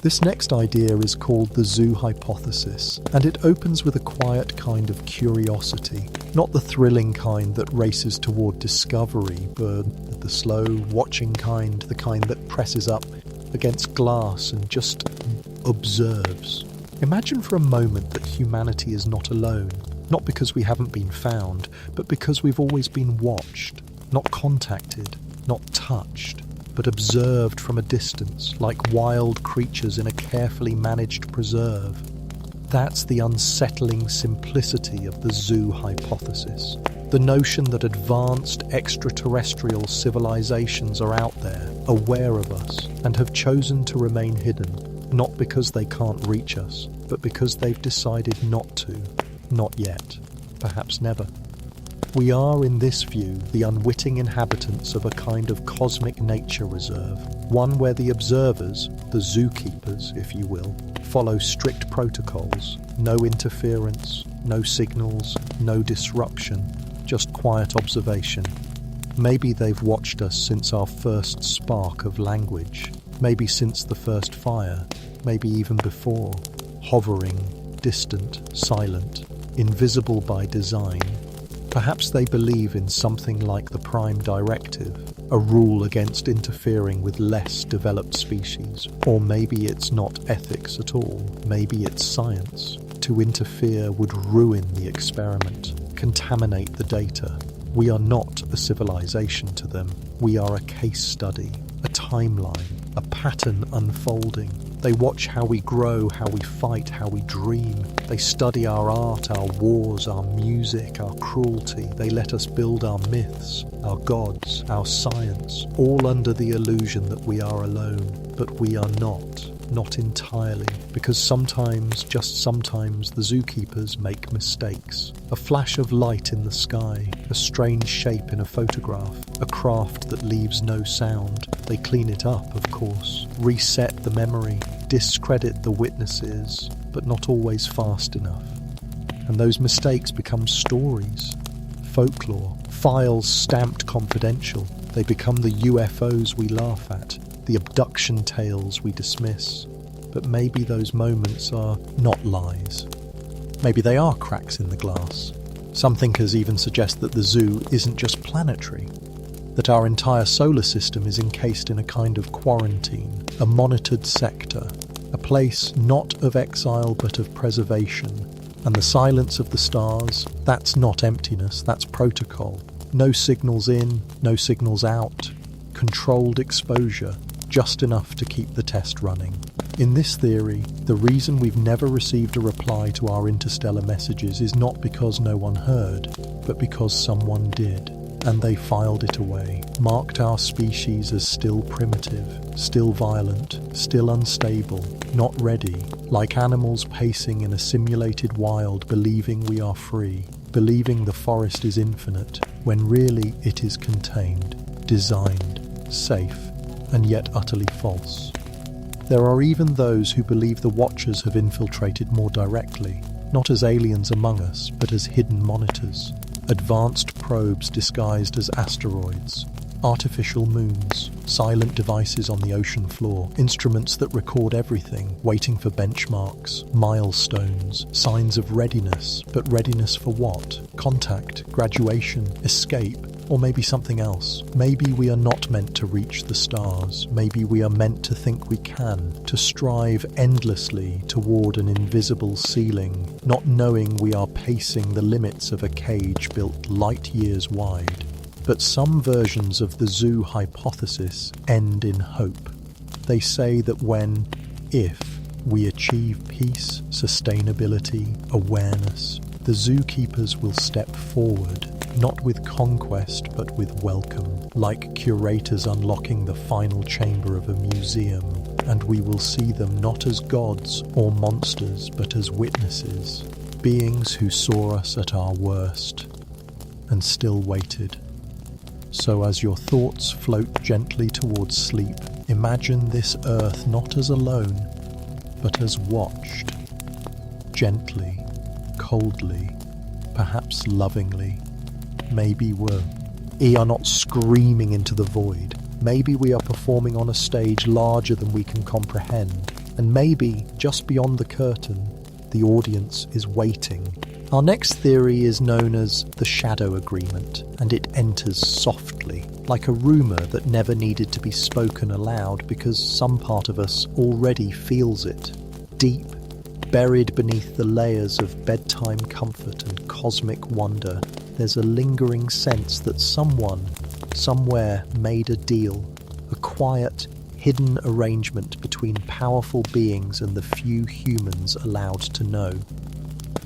This next idea is called the zoo hypothesis, and it opens with a quiet kind of curiosity, not the thrilling kind that races toward discovery, but the slow, watching kind, the kind that presses up against glass and just observes. Imagine for a moment that humanity is not alone, not because we haven't been found, but because we've always been watched, not contacted, not touched, but observed from a distance, like wild creatures in a carefully managed preserve. That's the unsettling simplicity of the zoo hypothesis. The notion that advanced extraterrestrial civilizations are out there, aware of us, and have chosen to remain hidden, not because they can't reach us, but because they've decided not to. Not yet. Perhaps never. We are, in this view, the unwitting inhabitants of a kind of cosmic nature reserve, one where the observers, the zookeepers, if you will, follow strict protocols, no interference, no signals, no disruption, just quiet observation. Maybe they've watched us since our first spark of language, maybe since the first fire, maybe even before, hovering, distant, silent, invisible by design. Perhaps they believe in something like the Prime Directive, a rule against interfering with less developed species. Or maybe it's not ethics at all, maybe it's science. To interfere would ruin the experiment, contaminate the data. We are not a civilization to them. We are a case study, a timeline, a pattern unfolding. They watch how we grow, how we fight, how we dream. They study our art, our wars, our music, our cruelty. They let us build our myths, our gods, our science, all under the illusion that we are alone. But we are not entirely, because sometimes, just sometimes, the zookeepers make mistakes. A flash of light in the sky, a strange shape in a photograph, a craft that leaves no sound. They clean it up, of course, reset the memory, discredit the witnesses, but not always fast enough. And those mistakes become stories, folklore, files stamped confidential. They become the UFOs we laugh at, the abduction tales we dismiss. But maybe those moments are not lies. Maybe they are cracks in the glass. Some thinkers even suggest that the zoo isn't just planetary, that our entire solar system is encased in a kind of quarantine, a monitored sector, a place not of exile but of preservation. And the silence of the stars, that's not emptiness, that's protocol. No signals in, no signals out, controlled exposure, just enough to keep the test running. In this theory, the reason we've never received a reply to our interstellar messages is not because no one heard, but because someone did, and they filed it away, marked our species as still primitive, still violent, still unstable, not ready, like animals pacing in a simulated wild, believing we are free, believing the forest is infinite, when really it is contained, designed, safe, and yet utterly false. There are even those who believe the Watchers have infiltrated more directly, not as aliens among us, but as hidden monitors, advanced probes disguised as asteroids, artificial moons, silent devices on the ocean floor, instruments that record everything, waiting for benchmarks, milestones, signs of readiness. But readiness for what? Contact, graduation, escape, or maybe something else. Maybe we are not meant to reach the stars. Maybe we are meant to think we can, to strive endlessly toward an invisible ceiling, not knowing we are pacing the limits of a cage built light years wide. But some versions of the zoo hypothesis end in hope. They say that if we achieve peace, sustainability, awareness, the zookeepers will step forward, not with conquest but with welcome, like curators unlocking the final chamber of a museum, and we will see them not as gods or monsters but as witnesses, beings who saw us at our worst and still waited. So as your thoughts float gently towards sleep, imagine this earth not as alone, but as watched. Gently, coldly, perhaps lovingly. Maybe we are not screaming into the void. Maybe we are performing on a stage larger than we can comprehend. And maybe, just beyond the curtain, the audience is waiting. Our next theory is known as the shadow agreement, and it enters softly, like a rumour that never needed to be spoken aloud because some part of us already feels it. Deep, buried beneath the layers of bedtime comfort and cosmic wonder, there's a lingering sense that someone, somewhere, made a deal, a quiet, hidden arrangement between powerful beings and the few humans allowed to know.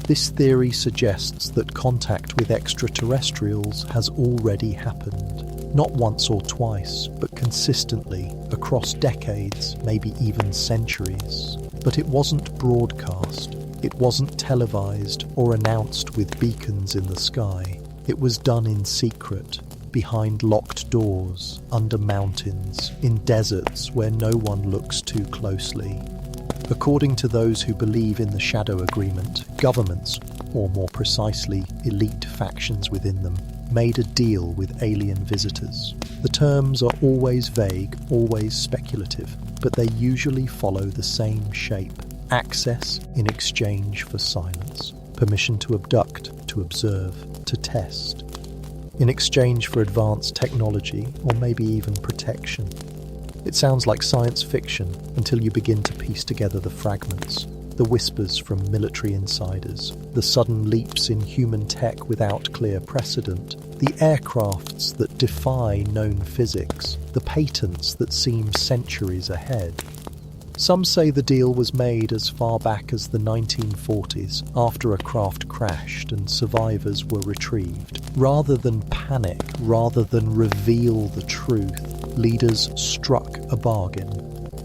This theory suggests that contact with extraterrestrials has already happened, not once or twice, but consistently, across decades, maybe even centuries. But it wasn't broadcast, it wasn't televised or announced with beacons in the sky. It was done in secret, behind locked doors, under mountains, in deserts where no one looks too closely. According to those who believe in the Shadow Agreement, governments, or more precisely, elite factions within them, made a deal with alien visitors. The terms are always vague, always speculative, but they usually follow the same shape: access in exchange for silence, permission to abduct, to observe, to test, in exchange for advanced technology or maybe even protection. It sounds like science fiction until you begin to piece together the fragments, the whispers from military insiders, the sudden leaps in human tech without clear precedent, the aircrafts that defy known physics, the patents that seem centuries ahead. Some say the deal was made as far back as the 1940s, after a craft crashed and survivors were retrieved. Rather than panic, rather than reveal the truth, leaders struck a bargain.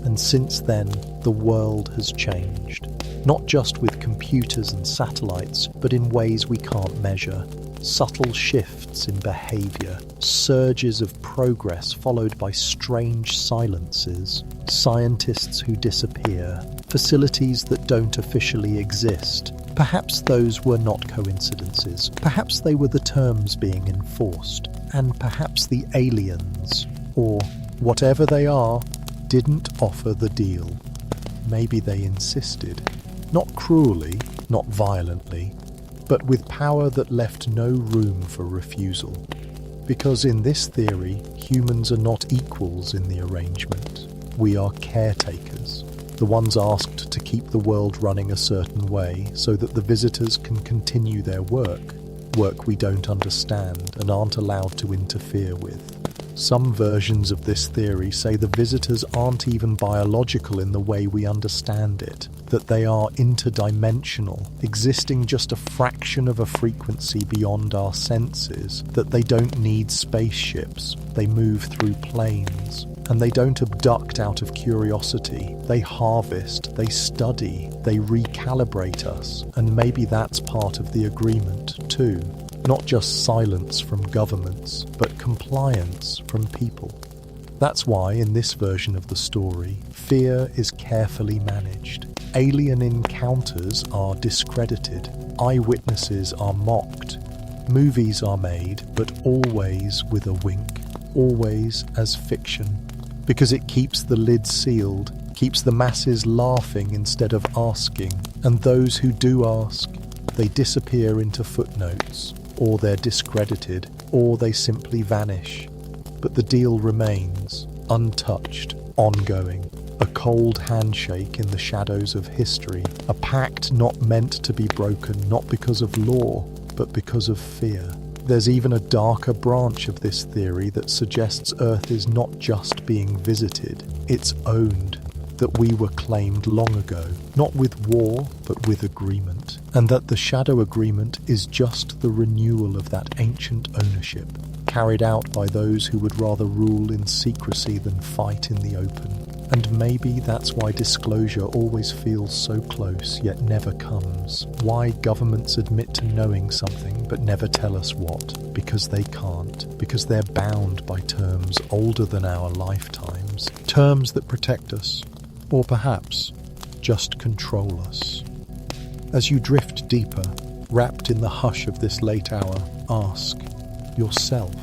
And since then, the world has changed. Not just with computers and satellites, but in ways we can't measure. Subtle shifts in behaviour, surges of progress followed by strange silences, scientists who disappear, facilities that don't officially exist. Perhaps those were not coincidences. Perhaps they were the terms being enforced. And perhaps the aliens, or whatever they are, didn't offer the deal. Maybe they insisted. Not cruelly, not violently, but with power that left no room for refusal. Because in this theory, humans are not equals in the arrangement. We are caretakers, the ones asked to keep the world running a certain way so that the visitors can continue their work we don't understand and aren't allowed to interfere with. Some versions of this theory say the visitors aren't even biological in the way we understand it, that they are interdimensional, existing just a fraction of a frequency beyond our senses, that they don't need spaceships, they move through planes, and they don't abduct out of curiosity, they harvest, they study, they recalibrate us, and maybe that's part of the agreement too. Not just silence from governments, but compliance from people. That's why, in this version of the story, fear is carefully managed. Alien encounters are discredited. Eyewitnesses are mocked. Movies are made, but always with a wink. Always as fiction. Because it keeps the lid sealed, keeps the masses laughing instead of asking. And those who do ask, they disappear into footnotes. Or they're discredited, or they simply vanish. But the deal remains, untouched, ongoing, a cold handshake in the shadows of history, a pact not meant to be broken, not because of law, but because of fear. There's even a darker branch of this theory that suggests Earth is not just being visited, it's owned. That we were claimed long ago, not with war, but with agreement, and that the Shadow Agreement is just the renewal of that ancient ownership, carried out by those who would rather rule in secrecy than fight in the open. And maybe that's why disclosure always feels so close, yet never comes. Why governments admit to knowing something, but never tell us what. Because they can't. Because they're bound by terms older than our lifetimes. Terms that protect us. Or perhaps just control us. As you drift deeper, wrapped in the hush of this late hour, ask yourself,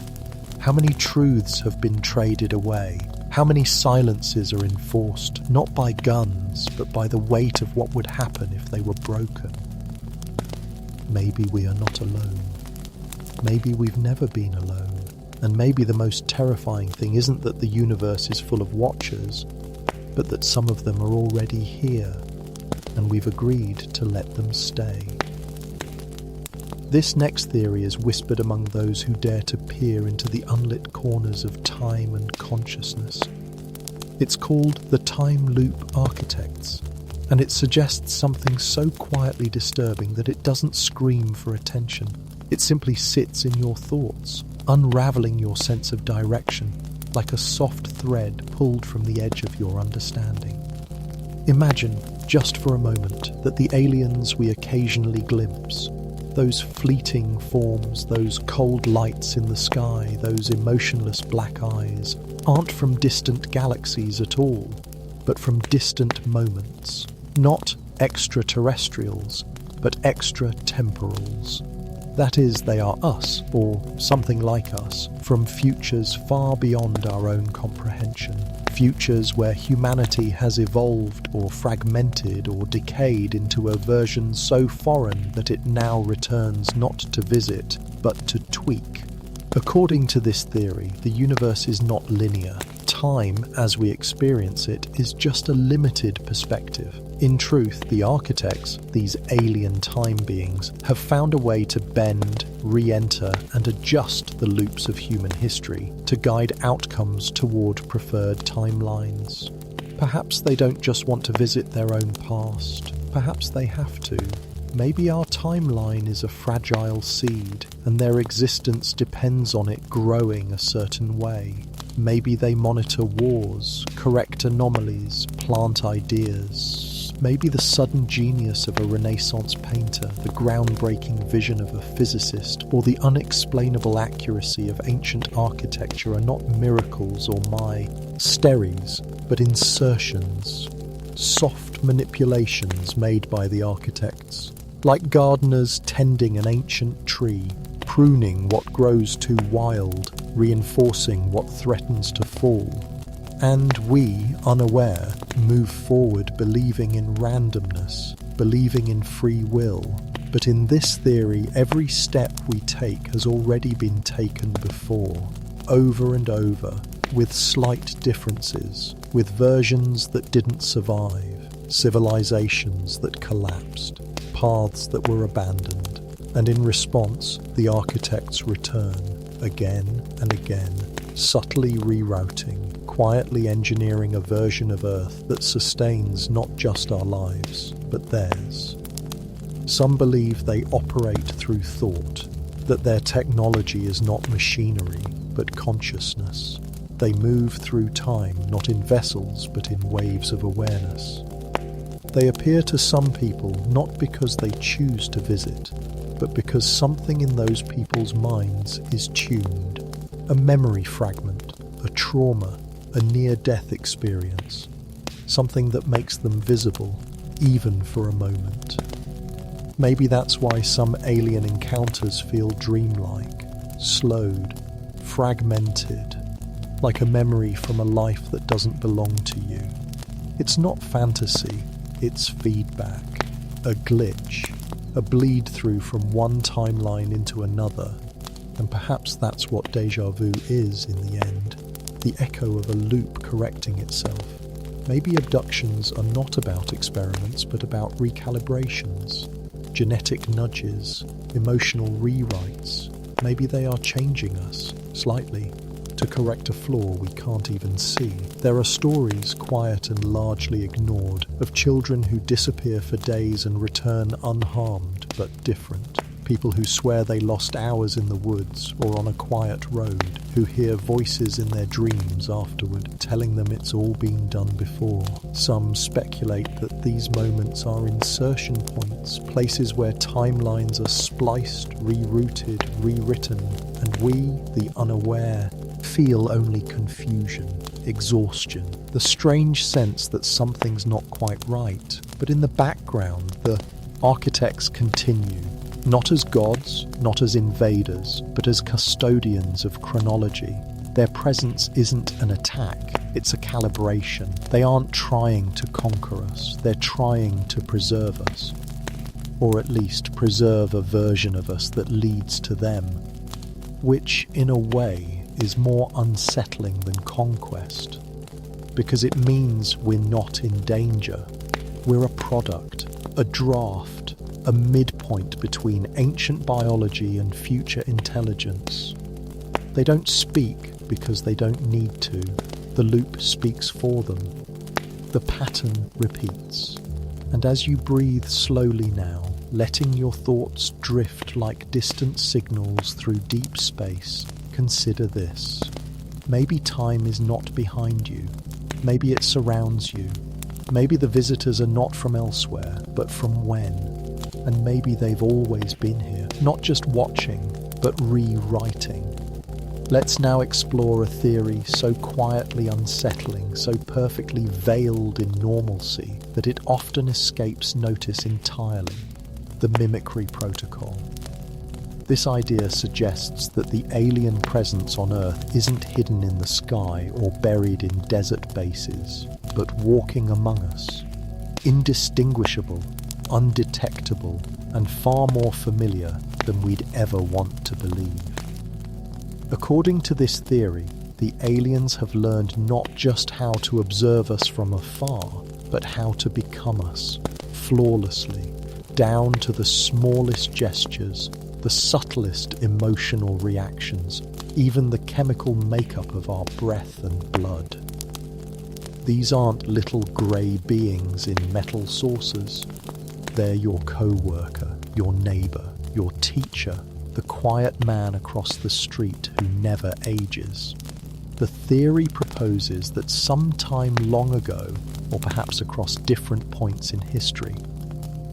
how many truths have been traded away? How many silences are enforced, not by guns, but by the weight of what would happen if they were broken? Maybe we are not alone. Maybe we've never been alone. And maybe the most terrifying thing isn't that the universe is full of watchers, but that some of them are already here. and we've agreed to let them stay. This next theory is whispered among those who dare to peer into the unlit corners of time and consciousness. It's called the time loop architects, and it suggests something so quietly disturbing that it doesn't scream for attention. It simply sits in your thoughts, unraveling your sense of direction, like a soft thread pulled from the edge of your understanding. Imagine, just for a moment, that the aliens we occasionally glimpse, those fleeting forms, those cold lights in the sky, those emotionless black eyes, aren't from distant galaxies at all, but from distant moments. Not extraterrestrials, but extratemporals. That is, they are us, or something like us, from futures far beyond our own comprehension. Futures where humanity has evolved or fragmented or decayed into a version so foreign that it now returns not to visit, but to tweak. According to this theory, the universe is not linear. Time, as we experience it, is just a limited perspective. In truth, the architects, these alien time beings, have found a way to bend, re-enter, and adjust the loops of human history to guide outcomes toward preferred timelines. Perhaps they don't just want to visit their own past. Perhaps they have to. Maybe our timeline is a fragile seed, and their existence depends on it growing a certain way. Maybe they monitor wars, correct anomalies, plant ideas. Maybe the sudden genius of a Renaissance painter, the groundbreaking vision of a physicist, or the unexplainable accuracy of ancient architecture are not miracles or mysteries, but insertions, soft manipulations made by the architects. Like gardeners tending an ancient tree, pruning what grows too wild, reinforcing what threatens to fall. And we, unaware, move forward believing in randomness, believing in free will. But in this theory, every step we take has already been taken before, over and over, with slight differences, with versions that didn't survive, civilizations that collapsed, paths that were abandoned. And in response, the architects return, again and again, subtly rerouting, quietly engineering a version of Earth that sustains not just our lives, but theirs. Some believe they operate through thought, that their technology is not machinery, but consciousness. They move through time, not in vessels, but in waves of awareness. They appear to some people not because they choose to visit, but because something in those people's minds is tuned. A memory fragment, a trauma, a near-death experience. Something that makes them visible, even for a moment. Maybe that's why some alien encounters feel dreamlike, slowed, fragmented, like a memory from a life that doesn't belong to you. It's not fantasy, it's feedback, a glitch, a bleed-through from one timeline into another, and perhaps that's what déjà vu is in the end, the echo of a loop correcting itself. Maybe abductions are not about experiments, but about recalibrations, genetic nudges, emotional rewrites. Maybe they are changing us, slightly, to correct a flaw we can't even see. There are stories, quiet and largely ignored, of children who disappear for days and return unharmed but different. People who swear they lost hours in the woods or on a quiet road, who hear voices in their dreams afterward, telling them it's all been done before. Some speculate that these moments are insertion points, places where timelines are spliced, rerouted, rewritten, and we, the unaware, feel only confusion, exhaustion, the strange sense that something's not quite right. But in the background, the architects continue, not as gods, not as invaders, but as custodians of chronology. Their presence isn't an attack, it's a calibration. They aren't trying to conquer us, they're trying to preserve us. Or at least preserve a version of us that leads to them, which, in a way, is more unsettling than conquest, because it means we're not in danger. We're a product, a draft, a midpoint between ancient biology and future intelligence. They don't speak because they don't need to. The loop speaks for them. The pattern repeats. And as you breathe slowly now, letting your thoughts drift like distant signals through deep space, consider this. Maybe time is not behind you. Maybe it surrounds you. Maybe the visitors are not from elsewhere, but from when. And maybe they've always been here, not just watching, but rewriting. Let's now explore a theory so quietly unsettling, so perfectly veiled in normalcy, that it often escapes notice entirely: the mimicry protocol. This idea suggests that the alien presence on Earth isn't hidden in the sky or buried in desert bases, but walking among us, indistinguishable, undetectable, and far more familiar than we'd ever want to believe. According to this theory, the aliens have learned not just how to observe us from afar, but how to become us, flawlessly, down to the smallest gestures, the subtlest emotional reactions, even the chemical makeup of our breath and blood. These aren't little grey beings in metal saucers. They're your co-worker, your neighbour, your teacher, the quiet man across the street who never ages. The theory proposes that sometime long ago, or perhaps across different points in history,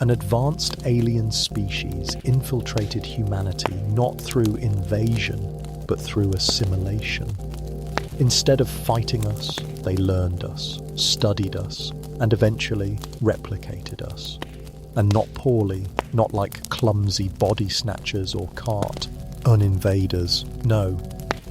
an advanced alien species infiltrated humanity not through invasion, but through assimilation. Instead of fighting us, they learned us, studied us, and eventually replicated us. And not poorly, not like clumsy body snatchers or cart uninvaders. No,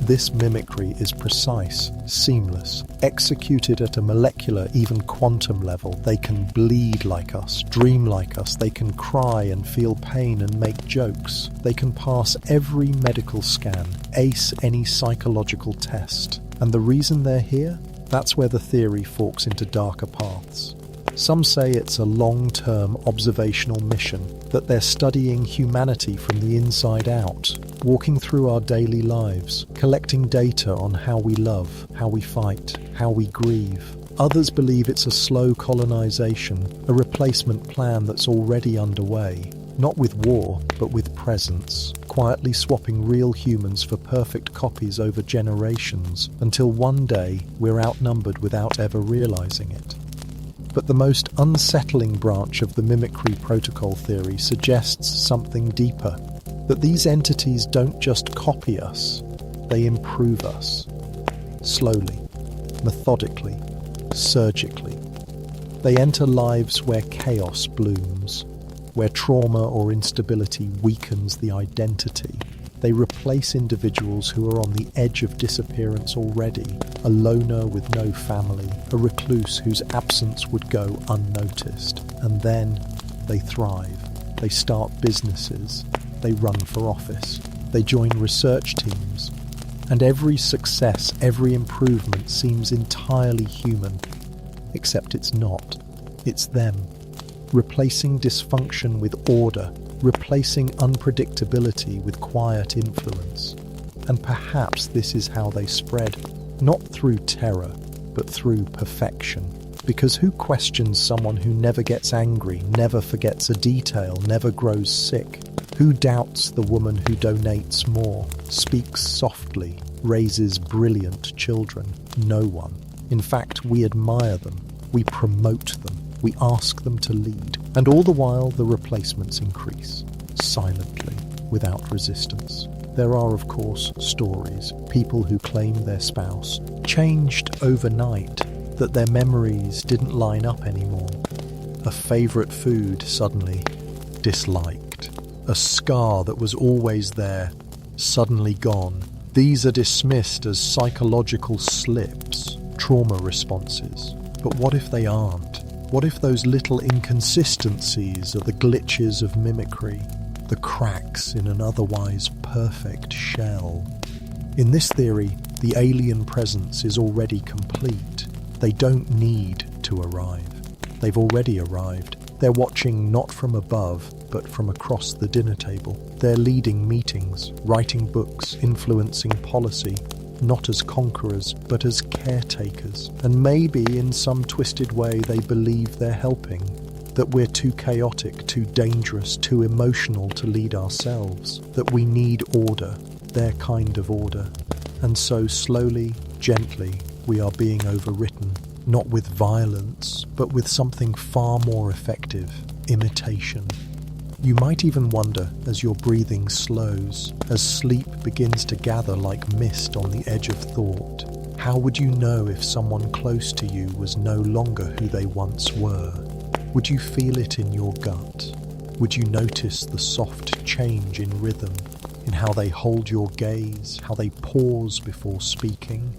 this mimicry is precise, seamless, executed at a molecular, even quantum level. They can bleed like us, dream like us, they can cry and feel pain and make jokes. They can pass every medical scan, ace any psychological test. And the reason they're here? That's where the theory forks into darker paths. Some say it's a long-term observational mission, that they're studying humanity from the inside out, walking through our daily lives, collecting data on how we love, how we fight, how we grieve. Others believe it's a slow colonization, a replacement plan that's already underway, not with war, but with presence, quietly swapping real humans for perfect copies over generations, until one day we're outnumbered without ever realizing it. But the most unsettling branch of the mimicry protocol theory suggests something deeper, that these entities don't just copy us, they improve us. Slowly, methodically, surgically. They enter lives where chaos blooms, where trauma or instability weakens the identity. They replace individuals who are on the edge of disappearance already, a loner with no family, a recluse whose absence would go unnoticed. And then they thrive. They start businesses. They run for office. They join research teams. And every success, every improvement seems entirely human. Except it's not. It's them. Replacing dysfunction with order, replacing unpredictability with quiet influence. And perhaps this is how they spread, not through terror, but through perfection. Because who questions someone who never gets angry, never forgets a detail, never grows sick? Who doubts the woman who donates more, speaks softly, raises brilliant children? No one. In fact, we admire them, we promote them, we ask them to lead. And all the while the replacements increase, silently, without resistance. There are, of course, stories, people who claim their spouse changed overnight, that their memories didn't line up anymore. A favourite food suddenly disliked. A scar that was always there, suddenly gone. These are dismissed as psychological slips, trauma responses. But what if they aren't? What if those little inconsistencies are the glitches of mimicry, the cracks in an otherwise perfect shell? In this theory, the alien presence is already complete. They don't need to arrive. They've already arrived, They're watching not from above, but from across the dinner table. They're leading meetings, writing books, influencing policy, not as conquerors, but as caretakers. And maybe in some twisted way they believe they're helping, that we're too chaotic, too dangerous, too emotional to lead ourselves, that we need order, their kind of order. And so slowly, gently, we are being overwritten, not with violence, but with something far more effective, imitation. You might even wonder, as your breathing slows, as sleep begins to gather like mist on the edge of thought, how would you know if someone close to you was no longer who they once were? Would you feel it in your gut? Would you notice the soft change in rhythm, in how they hold your gaze, how they pause before speaking?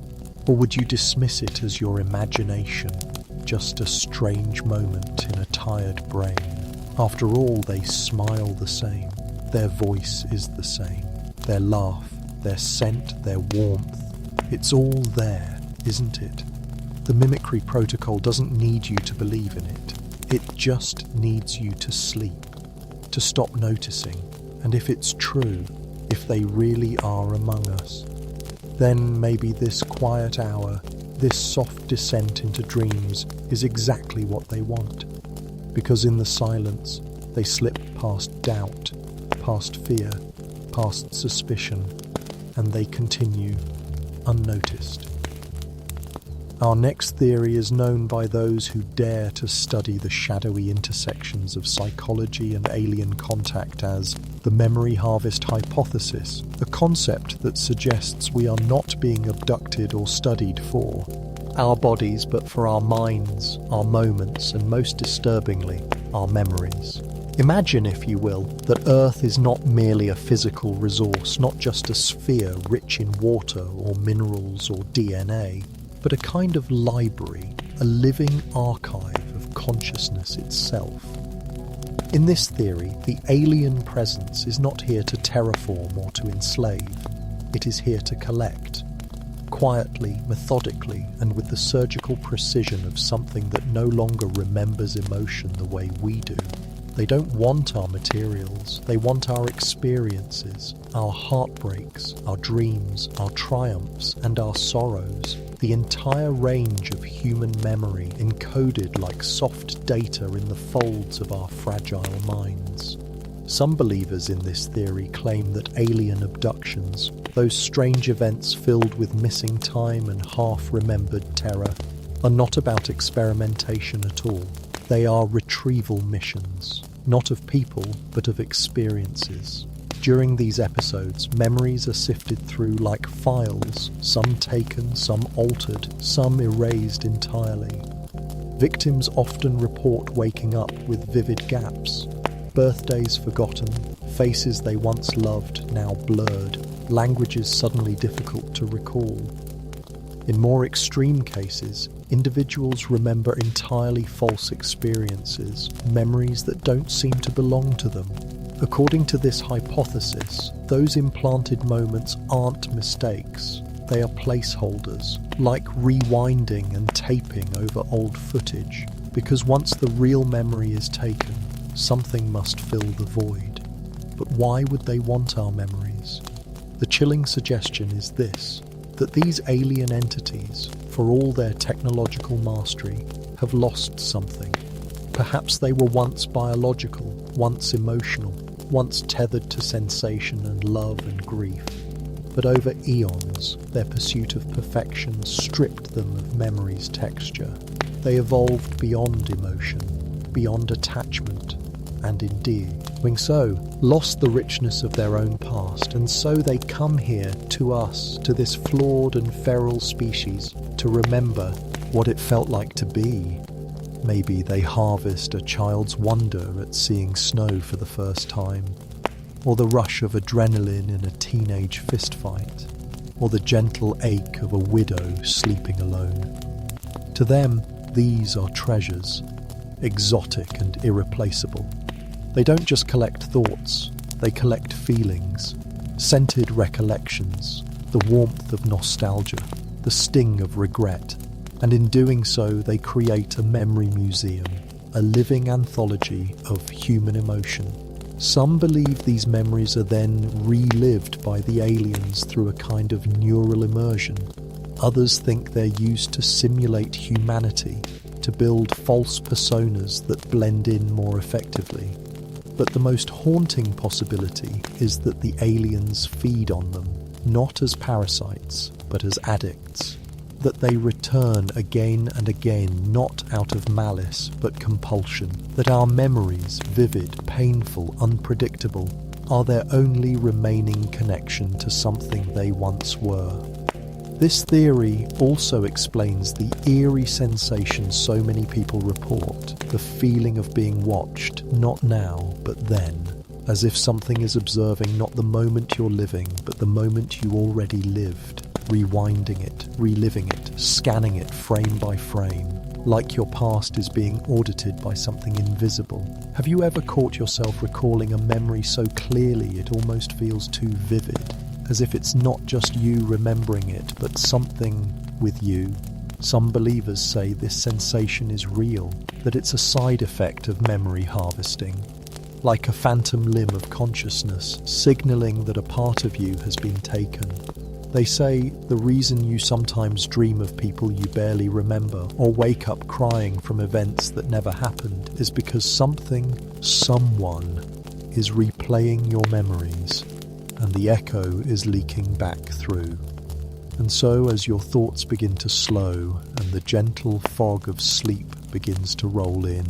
Or would you dismiss it as your imagination, just a strange moment in a tired brain? After all, they smile the same, their voice is the same, their laugh, their scent, their warmth. It's all there, isn't it? The mimicry protocol doesn't need you to believe in it. It just needs you to sleep, to stop noticing. And if it's true, if they really are among us, then maybe this quiet hour, this soft descent into dreams is exactly what they want. Because in the silence, they slip past doubt, past fear, past suspicion, and they continue unnoticed. Our next theory is known by those who dare to study the shadowy intersections of psychology and alien contact as the memory harvest hypothesis, a concept that suggests we are not being abducted or studied for our bodies, but for our minds, our moments, and most disturbingly, our memories. Imagine, if you will, that Earth is not merely a physical resource, not just a sphere rich in water or minerals or DNA, but a kind of library, a living archive of consciousness itself. In this theory, the alien presence is not here to terraform or to enslave. It is here to collect, quietly, methodically, and with the surgical precision of something that no longer remembers emotion the way we do. They don't want our materials, they want our experiences, our heartbreaks, our dreams, our triumphs, and our sorrows. The entire range of human memory encoded like soft data in the folds of our fragile minds. Some believers in this theory claim that alien abductions, those strange events filled with missing time and half-remembered terror, are not about experimentation at all. They are retrieval missions, not of people, but of experiences. During these episodes, memories are sifted through like files, some taken, some altered, some erased entirely. Victims often report waking up with vivid gaps, birthdays forgotten, faces they once loved now blurred, languages suddenly difficult to recall. In more extreme cases, individuals remember entirely false experiences, memories that don't seem to belong to them. According to this hypothesis, those implanted moments aren't mistakes. They are placeholders, like rewinding and taping over old footage, because once the real memory is taken, something must fill the void. But why would they want our memories? The chilling suggestion is this, that these alien entities, for all their technological mastery, have lost something. Perhaps they were once biological, once emotional, once tethered to sensation and love and grief. But over eons, their pursuit of perfection stripped them of memory's texture. They evolved beyond emotion, beyond attachment, and indeed, doing so, lost the richness of their own past, and so they come here to us, to this flawed and feral species, to remember what it felt like to be. Maybe they harvest a child's wonder at seeing snow for the first time, or the rush of adrenaline in a teenage fistfight, or the gentle ache of a widow sleeping alone. To them, these are treasures, exotic and irreplaceable. They don't just collect thoughts, they collect feelings, scented recollections, the warmth of nostalgia, the sting of regret, and in doing so they create a memory museum, a living anthology of human emotion. Some believe these memories are then relived by the aliens through a kind of neural immersion. Others think they're used to simulate humanity, to build false personas that blend in more effectively. But the most haunting possibility is that the aliens feed on them, not as parasites, but as addicts. That they return again and again, not out of malice, but compulsion. That our memories, vivid, painful, unpredictable, are their only remaining connection to something they once were. This theory also explains the eerie sensation so many people report, the feeling of being watched, not now, but then, as if something is observing not the moment you're living, but the moment you already lived, rewinding it, reliving it, scanning it frame by frame, like your past is being audited by something invisible. Have you ever caught yourself recalling a memory so clearly it almost feels too vivid? As if it's not just you remembering it, but something with you. Some believers say this sensation is real, that it's a side effect of memory harvesting, like a phantom limb of consciousness, signaling that a part of you has been taken. They say the reason you sometimes dream of people you barely remember or wake up crying from events that never happened is because someone is replaying your memories, and the echo is leaking back through. And so as your thoughts begin to slow and the gentle fog of sleep begins to roll in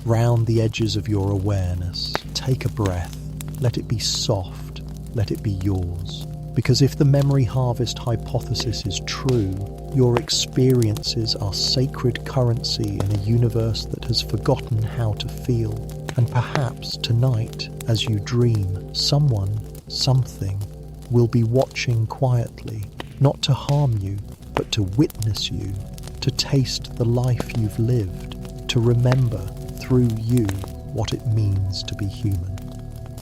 round the edges of your awareness, take a breath, let it be soft, let it be yours. Because if the memory harvest hypothesis is true, your experiences are sacred currency in a universe that has forgotten how to feel. And perhaps tonight, as you dream, someone, something, will be watching quietly, not to harm you, but to witness you, to taste the life you've lived, to remember through you what it means to be human.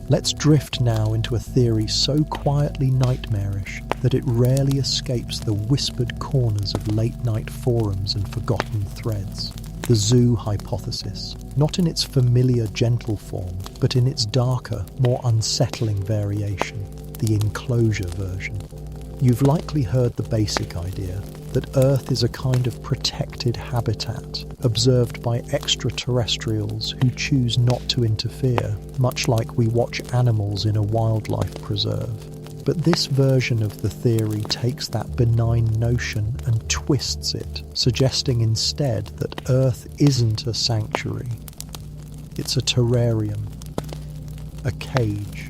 Let's drift now into a theory so quietly nightmarish that it rarely escapes the whispered corners of late-night forums and forgotten threads. The zoo hypothesis, not in its familiar gentle form, but in its darker, more unsettling variation, the enclosure version. You've likely heard the basic idea that Earth is a kind of protected habitat, observed by extraterrestrials who choose not to interfere, much like we watch animals in a wildlife preserve. But this version of the theory takes that benign notion and twists it, suggesting instead that Earth isn't a sanctuary. It's a terrarium, a cage,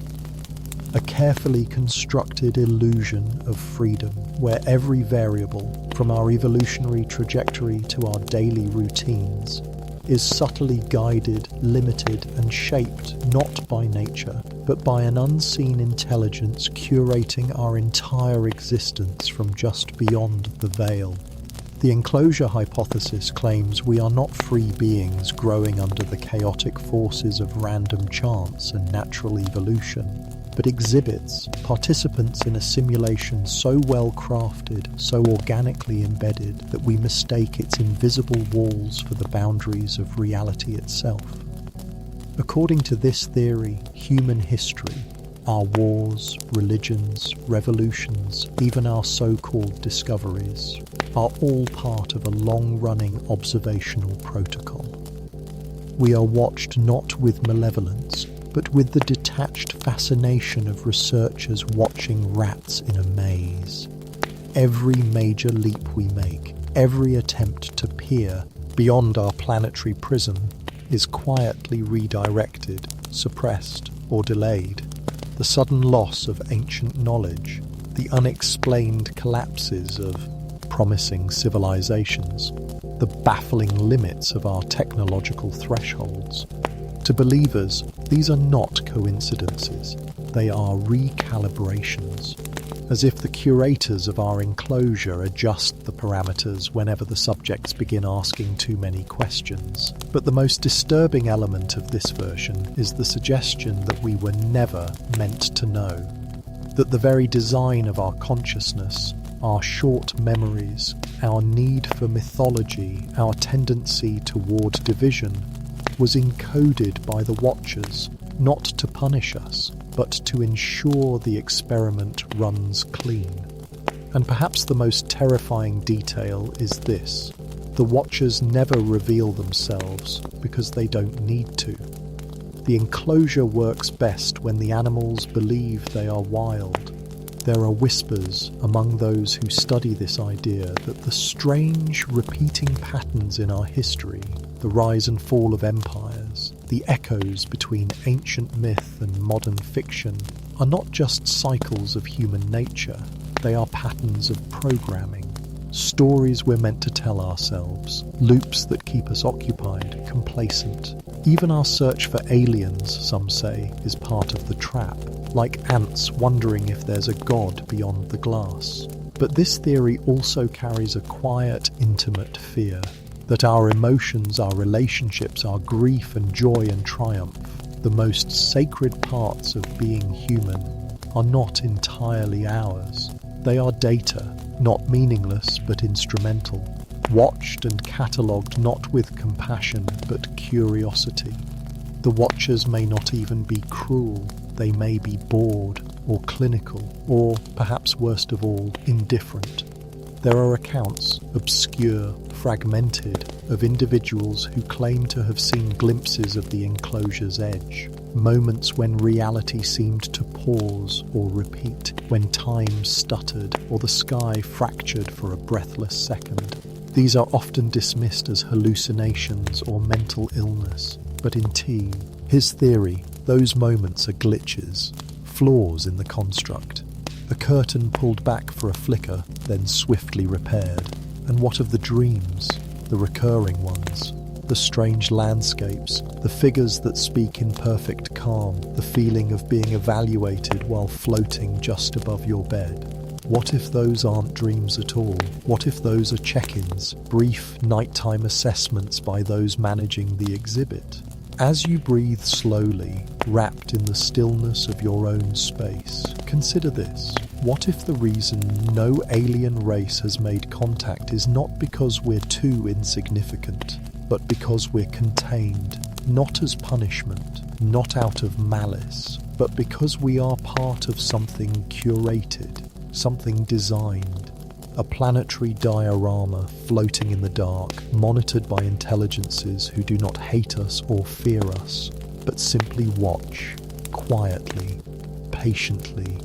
a carefully constructed illusion of freedom, where every variable, from our evolutionary trajectory to our daily routines, is subtly guided, limited, and shaped not by nature, but by an unseen intelligence curating our entire existence from just beyond the veil. The enclosure hypothesis claims we are not free beings growing under the chaotic forces of random chance and natural evolution, but exhibits, participants in a simulation so well crafted, so organically embedded, that we mistake its invisible walls for the boundaries of reality itself. According to this theory, human history, our wars, religions, revolutions, even our so-called discoveries, are all part of a long-running observational protocol. We are watched not with malevolence, but with the detached fascination of researchers watching rats in a maze. Every major leap we make, every attempt to peer beyond our planetary prism, is quietly redirected, suppressed, or delayed. The sudden loss of ancient knowledge, the unexplained collapses of promising civilizations, the baffling limits of our technological thresholds. To believers, these are not coincidences, they are recalibrations, as if the curators of our enclosure adjust the parameters whenever the subjects begin asking too many questions. But the most disturbing element of this version is the suggestion that we were never meant to know, that the very design of our consciousness, our short memories, our need for mythology, our tendency toward division, was encoded by the Watchers, not to punish us, but to ensure the experiment runs clean. And perhaps the most terrifying detail is this: the Watchers never reveal themselves because they don't need to. The enclosure works best when the animals believe they are wild. There are whispers among those who study this idea that the strange, repeating patterns in our history, the rise and fall of empires, the echoes between ancient myth and modern fiction, are not just cycles of human nature, they are patterns of programming. Stories we're meant to tell ourselves, loops that keep us occupied, complacent. Even our search for aliens, some say, is part of the trap, like ants wondering if there's a god beyond the glass. But this theory also carries a quiet, intimate fear that our emotions, our relationships, our grief and joy and triumph, the most sacred parts of being human, are not entirely ours. They are data, not meaningless but instrumental, watched and catalogued not with compassion but curiosity. The Watchers may not even be cruel, they may be bored or clinical, or, perhaps worst of all, indifferent. There are accounts, obscure, fragmented, of individuals who claim to have seen glimpses of the enclosure's edge, moments when reality seemed to pause or repeat, when time stuttered or the sky fractured for a breathless second. These are often dismissed as hallucinations or mental illness, but in T, his theory, those moments are glitches, flaws in the construct. A curtain pulled back for a flicker, then swiftly repaired. And what of the dreams, the recurring ones? The strange landscapes, the figures that speak in perfect calm, the feeling of being evaluated while floating just above your bed. What if those aren't dreams at all? What if those are check-ins, brief nighttime assessments by those managing the exhibit? As you breathe slowly, wrapped in the stillness of your own space, consider this. What if the reason no alien race has made contact is not because we're too insignificant, but because we're contained, not as punishment, not out of malice, but because we are part of something curated, something designed, a planetary diorama floating in the dark, monitored by intelligences who do not hate us or fear us, but simply watch, quietly, patiently,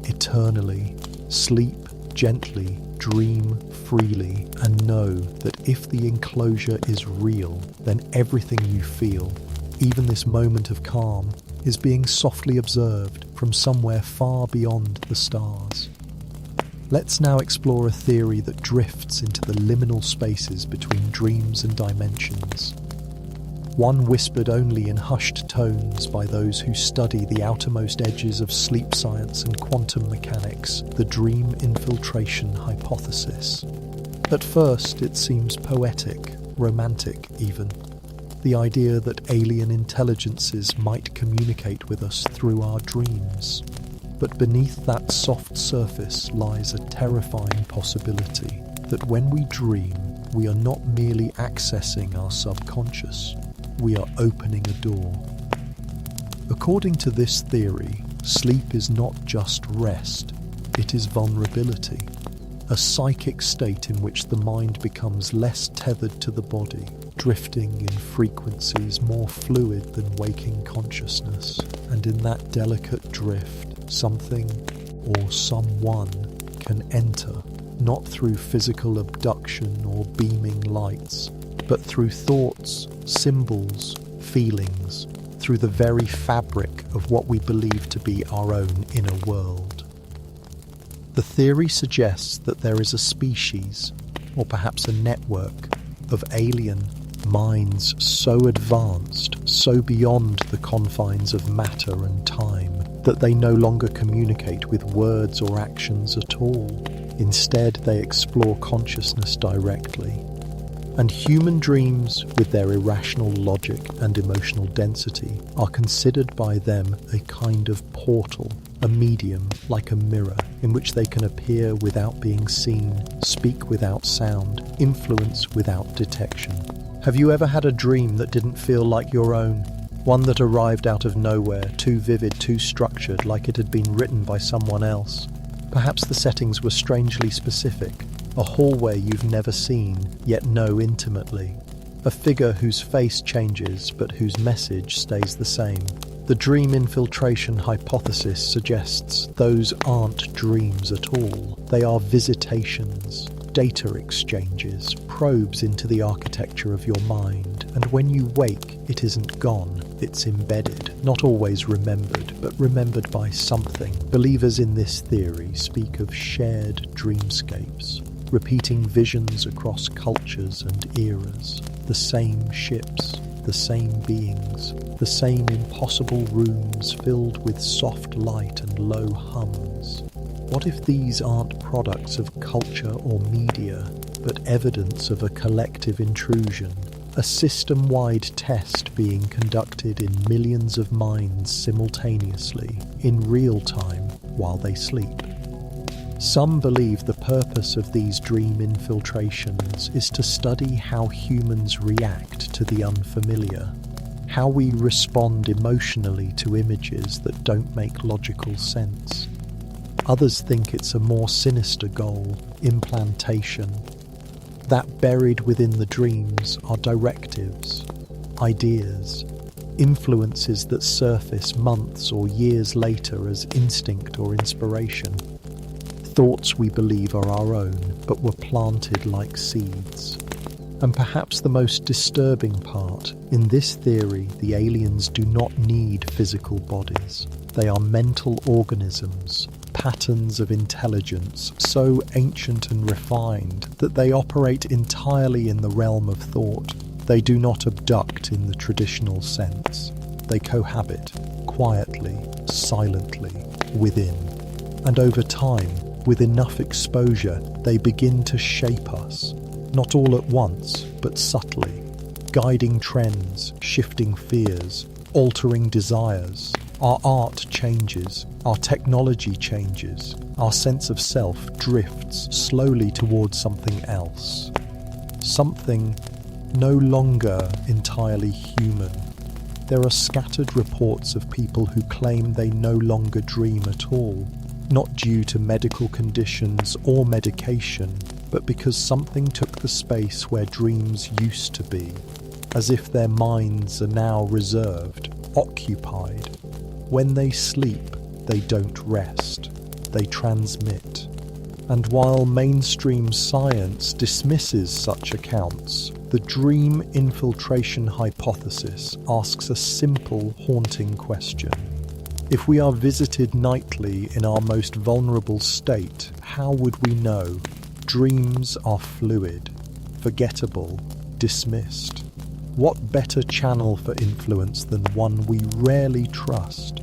eternally, sleep gently, dream freely, and know that if the enclosure is real, then everything you feel, even this moment of calm, is being softly observed from somewhere far beyond the stars. Let's now explore a theory that drifts into the liminal spaces between dreams and dimensions. One whispered only in hushed tones by those who study the outermost edges of sleep science and quantum mechanics, the dream infiltration hypothesis. At first, it seems poetic, romantic even. The idea that alien intelligences might communicate with us through our dreams. But beneath that soft surface lies a terrifying possibility that when we dream, we are not merely accessing our subconscious, we are opening a door. According to this theory, sleep is not just rest, it is vulnerability, a psychic state in which the mind becomes less tethered to the body, drifting in frequencies more fluid than waking consciousness, and in that delicate drift, something or someone can enter, not through physical abduction or beaming lights, but through thoughts, symbols, feelings, through the very fabric of what we believe to be our own inner world. The theory suggests that there is a species, or perhaps a network, of alien minds so advanced, so beyond the confines of matter and time, that they no longer communicate with words or actions at all. Instead, they explore consciousness directly. And human dreams, with their irrational logic and emotional density, are considered by them a kind of portal, a medium like a mirror, in which they can appear without being seen, speak without sound, influence without detection. Have you ever had a dream that didn't feel like your own? One that arrived out of nowhere, too vivid, too structured, like it had been written by someone else. Perhaps the settings were strangely specific. A hallway you've never seen, yet know intimately. A figure whose face changes, but whose message stays the same. The dream infiltration hypothesis suggests those aren't dreams at all. They are visitations, data exchanges, probes into the architecture of your mind. And when you wake, it isn't gone, it's embedded. Not always remembered, but remembered by something. Believers in this theory speak of shared dreamscapes, repeating visions across cultures and eras. The same ships, the same beings, the same impossible rooms filled with soft light and low hums. What if these aren't products of culture or media, but evidence of a collective intrusion? A system-wide test being conducted in millions of minds simultaneously, in real time, while they sleep. Some believe the purpose of these dream infiltrations is to study how humans react to the unfamiliar, how we respond emotionally to images that don't make logical sense. Others think it's a more sinister goal, implantation. That buried within the dreams are directives, ideas, influences that surface months or years later as instinct or inspiration. Thoughts we believe are our own, but were planted like seeds. And perhaps the most disturbing part, in this theory, the aliens do not need physical bodies. They are mental organisms, patterns of intelligence so ancient and refined that they operate entirely in the realm of thought. They do not abduct in the traditional sense. They cohabit, quietly, silently, within. And over time, with enough exposure, they begin to shape us, not all at once, but subtly, guiding trends, shifting fears, altering desires. Our art changes, our technology changes, our sense of self drifts slowly towards something else. Something no longer entirely human. There are scattered reports of people who claim they no longer dream at all, not due to medical conditions or medication, but because something took the space where dreams used to be, as if their minds are now reserved, occupied. When they sleep, they don't rest, they transmit. And while mainstream science dismisses such accounts, the dream infiltration hypothesis asks a simple, haunting question. If we are visited nightly in our most vulnerable state, how would we know? Dreams are fluid, forgettable, dismissed. What better channel for influence than one we rarely trust?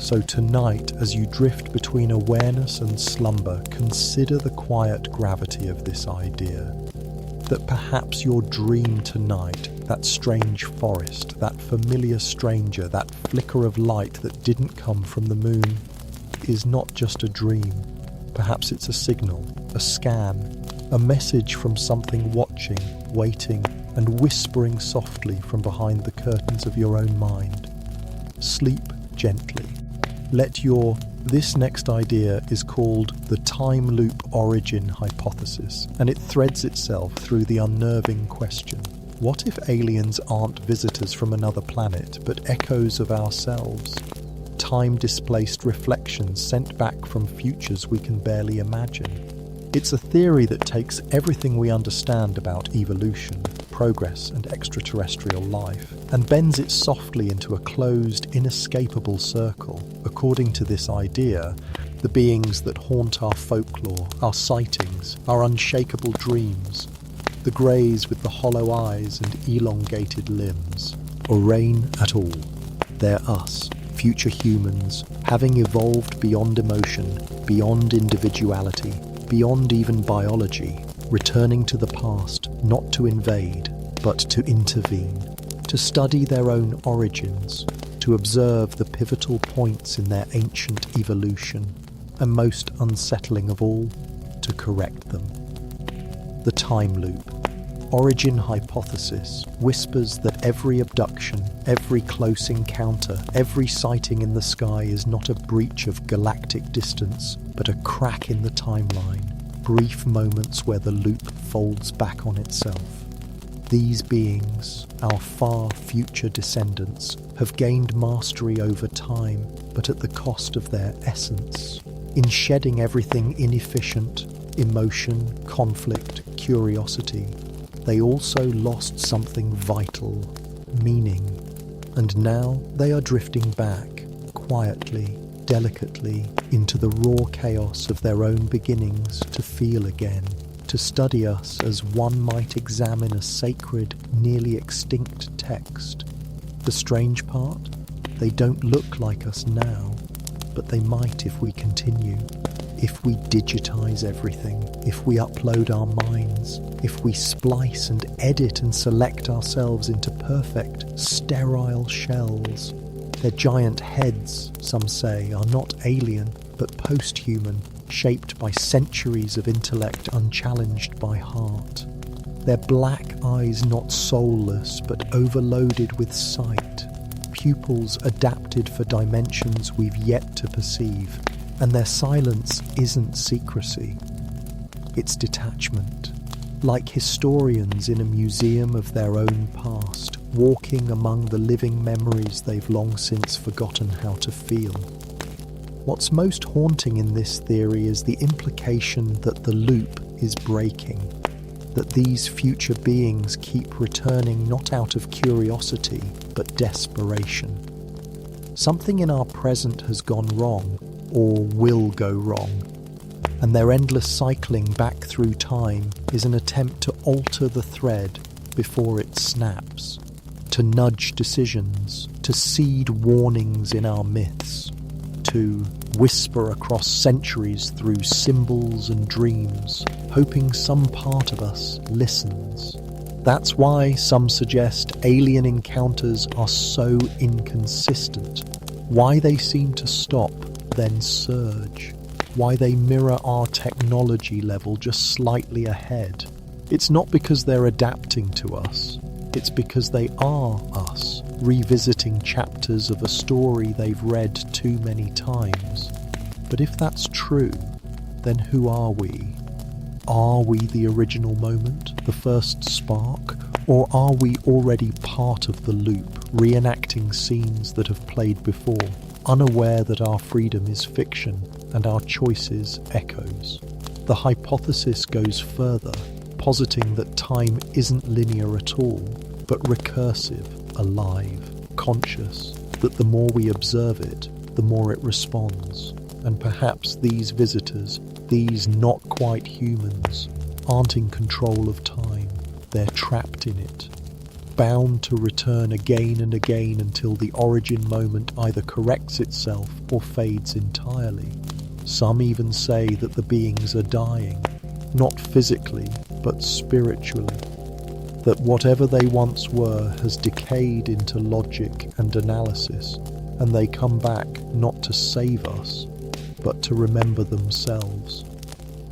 So tonight, as you drift between awareness and slumber, consider the quiet gravity of this idea. That perhaps your dream tonight, that strange forest, that familiar stranger, that flicker of light that didn't come from the moon, is not just a dream. Perhaps it's a signal, a scan, a message from something watching, waiting, and whispering softly from behind the curtains of your own mind. Sleep gently. This next idea is called the time loop origin hypothesis, and it threads itself through the unnerving question: what if aliens aren't visitors from another planet, but echoes of ourselves? Time-displaced reflections sent back from futures we can barely imagine. It's a theory that takes everything we understand about evolution, progress, and extraterrestrial life, and bends it softly into a closed, inescapable circle. According to this idea, the beings that haunt our folklore, our sightings, our unshakable dreams, the greys with the hollow eyes and elongated limbs, or rain at all, they're us, future humans, having evolved beyond emotion, beyond individuality, beyond even biology, returning to the past, not to invade, but to intervene, to study their own origins, to observe the pivotal points in their ancient evolution, and most unsettling of all, to correct them. The time loop. origin hypothesis whispers that every abduction, every close encounter, every sighting in the sky is not a breach of galactic distance, but a crack in the timeline, brief moments where the loop folds back on itself. These beings, our far future descendants, have gained mastery over time, but at the cost of their essence. In shedding everything inefficient, emotion, conflict, curiosity, they also lost something vital, meaning. And now they are drifting back, quietly, delicately, into the raw chaos of their own beginnings to feel again, to study us as one might examine a sacred, nearly extinct text. The strange part? They don't look like us now, but they might if we continue. If we digitize everything, if we upload our minds, if we splice and edit and select ourselves into perfect, sterile shells. Their giant heads, some say, are not alien, but post-human, shaped by centuries of intellect unchallenged by heart. Their black eyes not soulless, but overloaded with sight. Pupils adapted for dimensions we've yet to perceive. And their silence isn't secrecy, it's detachment. Like historians in a museum of their own past, walking among the living memories they've long since forgotten how to feel. What's most haunting in this theory is the implication that the loop is breaking, that these future beings keep returning not out of curiosity, but desperation. Something in our present has gone wrong, or will go wrong, and their endless cycling back through time is an attempt to alter the thread before it snaps, to nudge decisions, to seed warnings in our myths, to whisper across centuries through symbols and dreams, hoping some part of us listens. That's why some suggest alien encounters are so inconsistent, why they seem to stop then surge, why they mirror our technology level just slightly ahead. It's not because they're adapting to us, it's because they are us, revisiting chapters of a story they've read too many times. But if that's true, then who are we? Are we the original moment, the first spark, or are we already part of the loop, reenacting scenes that have played before? Unaware that our freedom is fiction and our choices echoes. The hypothesis goes further, positing that time isn't linear at all, but recursive, alive, conscious, that the more we observe it, the more it responds. And perhaps these visitors, these not quite humans, aren't in control of time, they're trapped in it, bound to return again and again until the origin moment either corrects itself or fades entirely. Some even say that the beings are dying, not physically, but spiritually, that whatever they once were has decayed into logic and analysis, and they come back not to save us, but to remember themselves.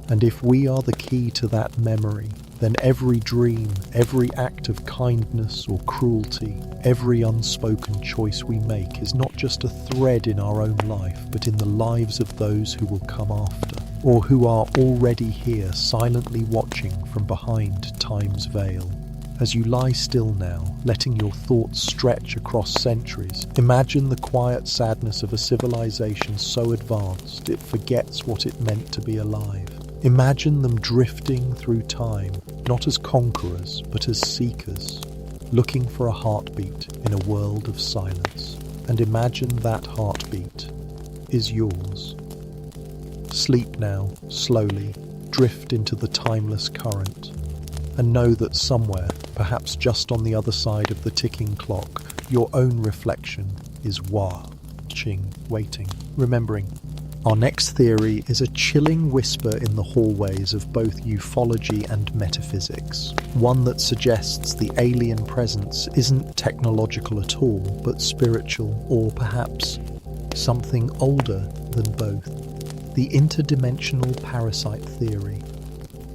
And if we are the key to that memory, then every dream, every act of kindness or cruelty, every unspoken choice we make is not just a thread in our own life, but in the lives of those who will come after, or who are already here silently watching from behind time's veil. As you lie still now, letting your thoughts stretch across centuries, imagine the quiet sadness of a civilization so advanced it forgets what it meant to be alive. Imagine them drifting through time, not as conquerors, but as seekers, looking for a heartbeat in a world of silence. And imagine that heartbeat is yours. Sleep now, slowly, drift into the timeless current, and know that somewhere, perhaps just on the other side of the ticking clock, your own reflection is watching, waiting, remembering. Our next theory is a chilling whisper in the hallways of both ufology and metaphysics, one that suggests the alien presence isn't technological at all, but spiritual, or perhaps something older than both. The interdimensional parasite theory.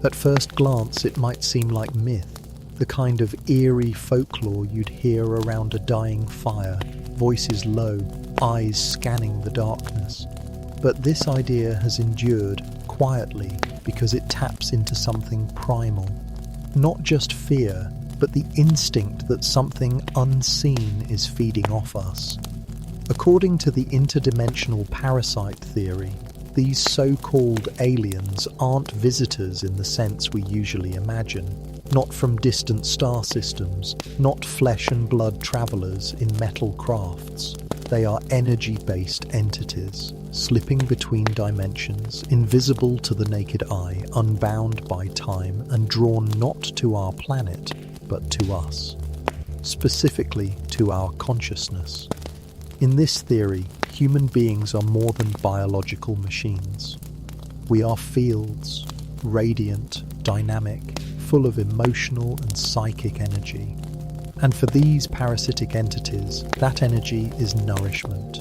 At first glance, it might seem like myth, the kind of eerie folklore you'd hear around a dying fire, voices low, eyes scanning the darkness. But this idea has endured quietly because it taps into something primal. Not just fear, but the instinct that something unseen is feeding off us. According to the interdimensional parasite theory, these so-called aliens aren't visitors in the sense we usually imagine. Not from distant star systems, not flesh and blood travelers in metal crafts. They are energy-based entities, slipping between dimensions, invisible to the naked eye, unbound by time, and drawn not to our planet, but to us. Specifically to our consciousness. In this theory, human beings are more than biological machines. We are fields, radiant, dynamic, full of emotional and psychic energy. And for these parasitic entities, that energy is nourishment.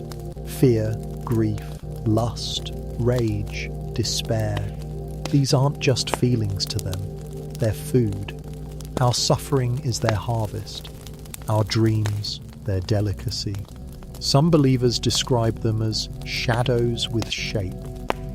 Fear, grief, lust, rage, despair. These aren't just feelings to them, they're food. Our suffering is their harvest, our dreams, their delicacy. Some believers describe them as shadows with shape,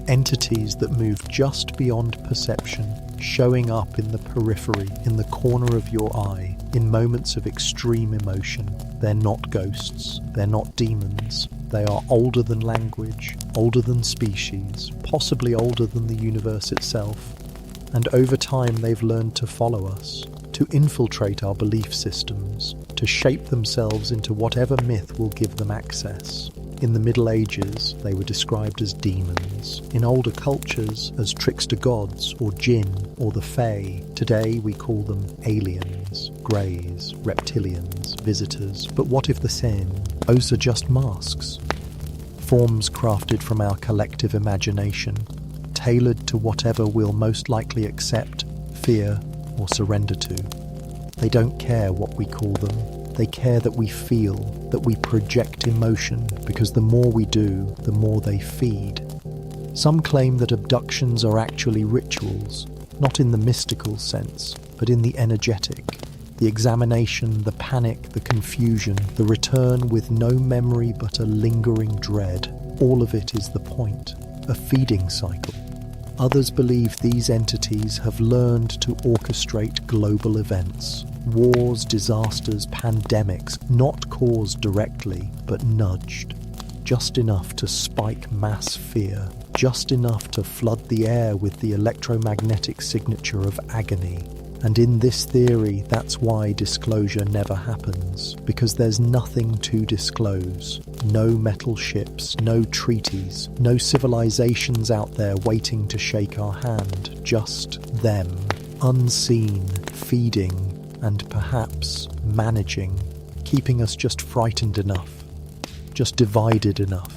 entities that move just beyond perception, showing up in the periphery, in the corner of your eye, in moments of extreme emotion. They're not ghosts, they're not demons. They are older than language, older than species, possibly older than the universe itself. And over time they've learned to follow us, to infiltrate our belief systems, to shape themselves into whatever myth will give them access. In the Middle Ages, they were described as demons. In older cultures, as trickster gods, or jinn, or the Fae. Today, we call them aliens, greys, reptilians, visitors. But what if the same? Those are just masks. Forms crafted from our collective imagination, tailored to whatever we'll most likely accept, fear, or surrender to. They don't care what we call them. They care that we feel, that we project emotion, because the more we do, the more they feed. Some claim that abductions are actually rituals, not in the mystical sense, but in the energetic. The examination, the panic, the confusion, the return with no memory but a lingering dread. All of it is the point, a feeding cycle. Others believe these entities have learned to orchestrate global events. Wars, disasters, pandemics, not caused directly, but nudged. Just enough to spike mass fear, just enough to flood the air with the electromagnetic signature of agony. And in this theory, that's why disclosure never happens, because there's nothing to disclose. No metal ships, no treaties, no civilizations out there waiting to shake our hand, just them, unseen, feeding, and perhaps managing, keeping us just frightened enough, just divided enough,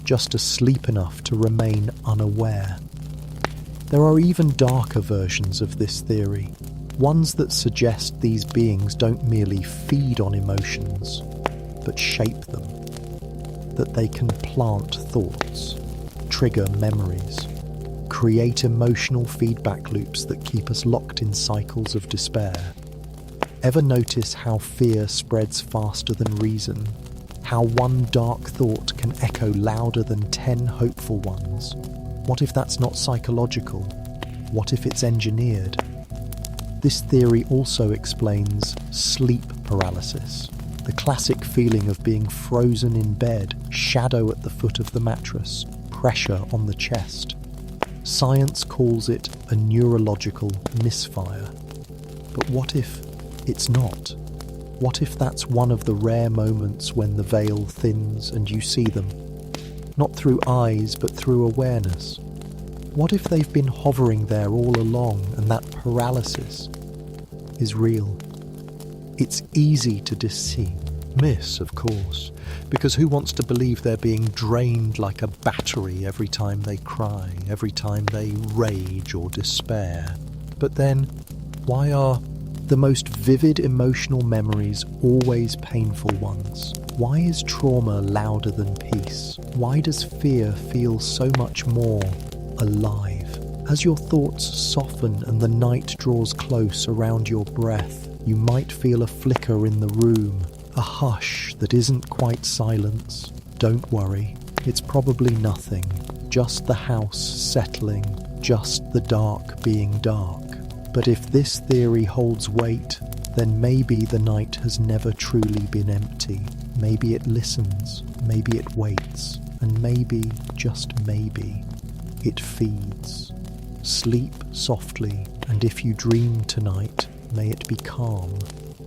just asleep enough to remain unaware. There are even darker versions of this theory, ones that suggest these beings don't merely feed on emotions, but shape them, that they can plant thoughts, trigger memories, create emotional feedback loops that keep us locked in cycles of despair. Ever notice how fear spreads faster than reason? How one dark thought can echo louder than 10 hopeful ones? What if that's not psychological? What if it's engineered? This theory also explains sleep paralysis, the classic feeling of being frozen in bed, shadow at the foot of the mattress, pressure on the chest. Science calls it a neurological misfire. But what if it's not? What if that's one of the rare moments when the veil thins and you see them? Not through eyes, but through awareness. What if they've been hovering there all along and that paralysis is real? It's easy to dismiss, of course, because who wants to believe they're being drained like a battery every time they cry, every time they rage or despair? But then, why are the most vivid emotional memories always painful ones? Why is trauma louder than peace? Why does fear feel so much more alive? As your thoughts soften and the night draws close around your breath, You might feel a flicker in the room, a hush that isn't quite silence. Don't worry, it's probably nothing. Just the house settling, just the dark being dark. But if this theory holds weight, then maybe the night has never truly been empty. Maybe it listens, maybe it waits, and maybe, just maybe, it feeds. Sleep softly, and if you dream tonight, may it be calm,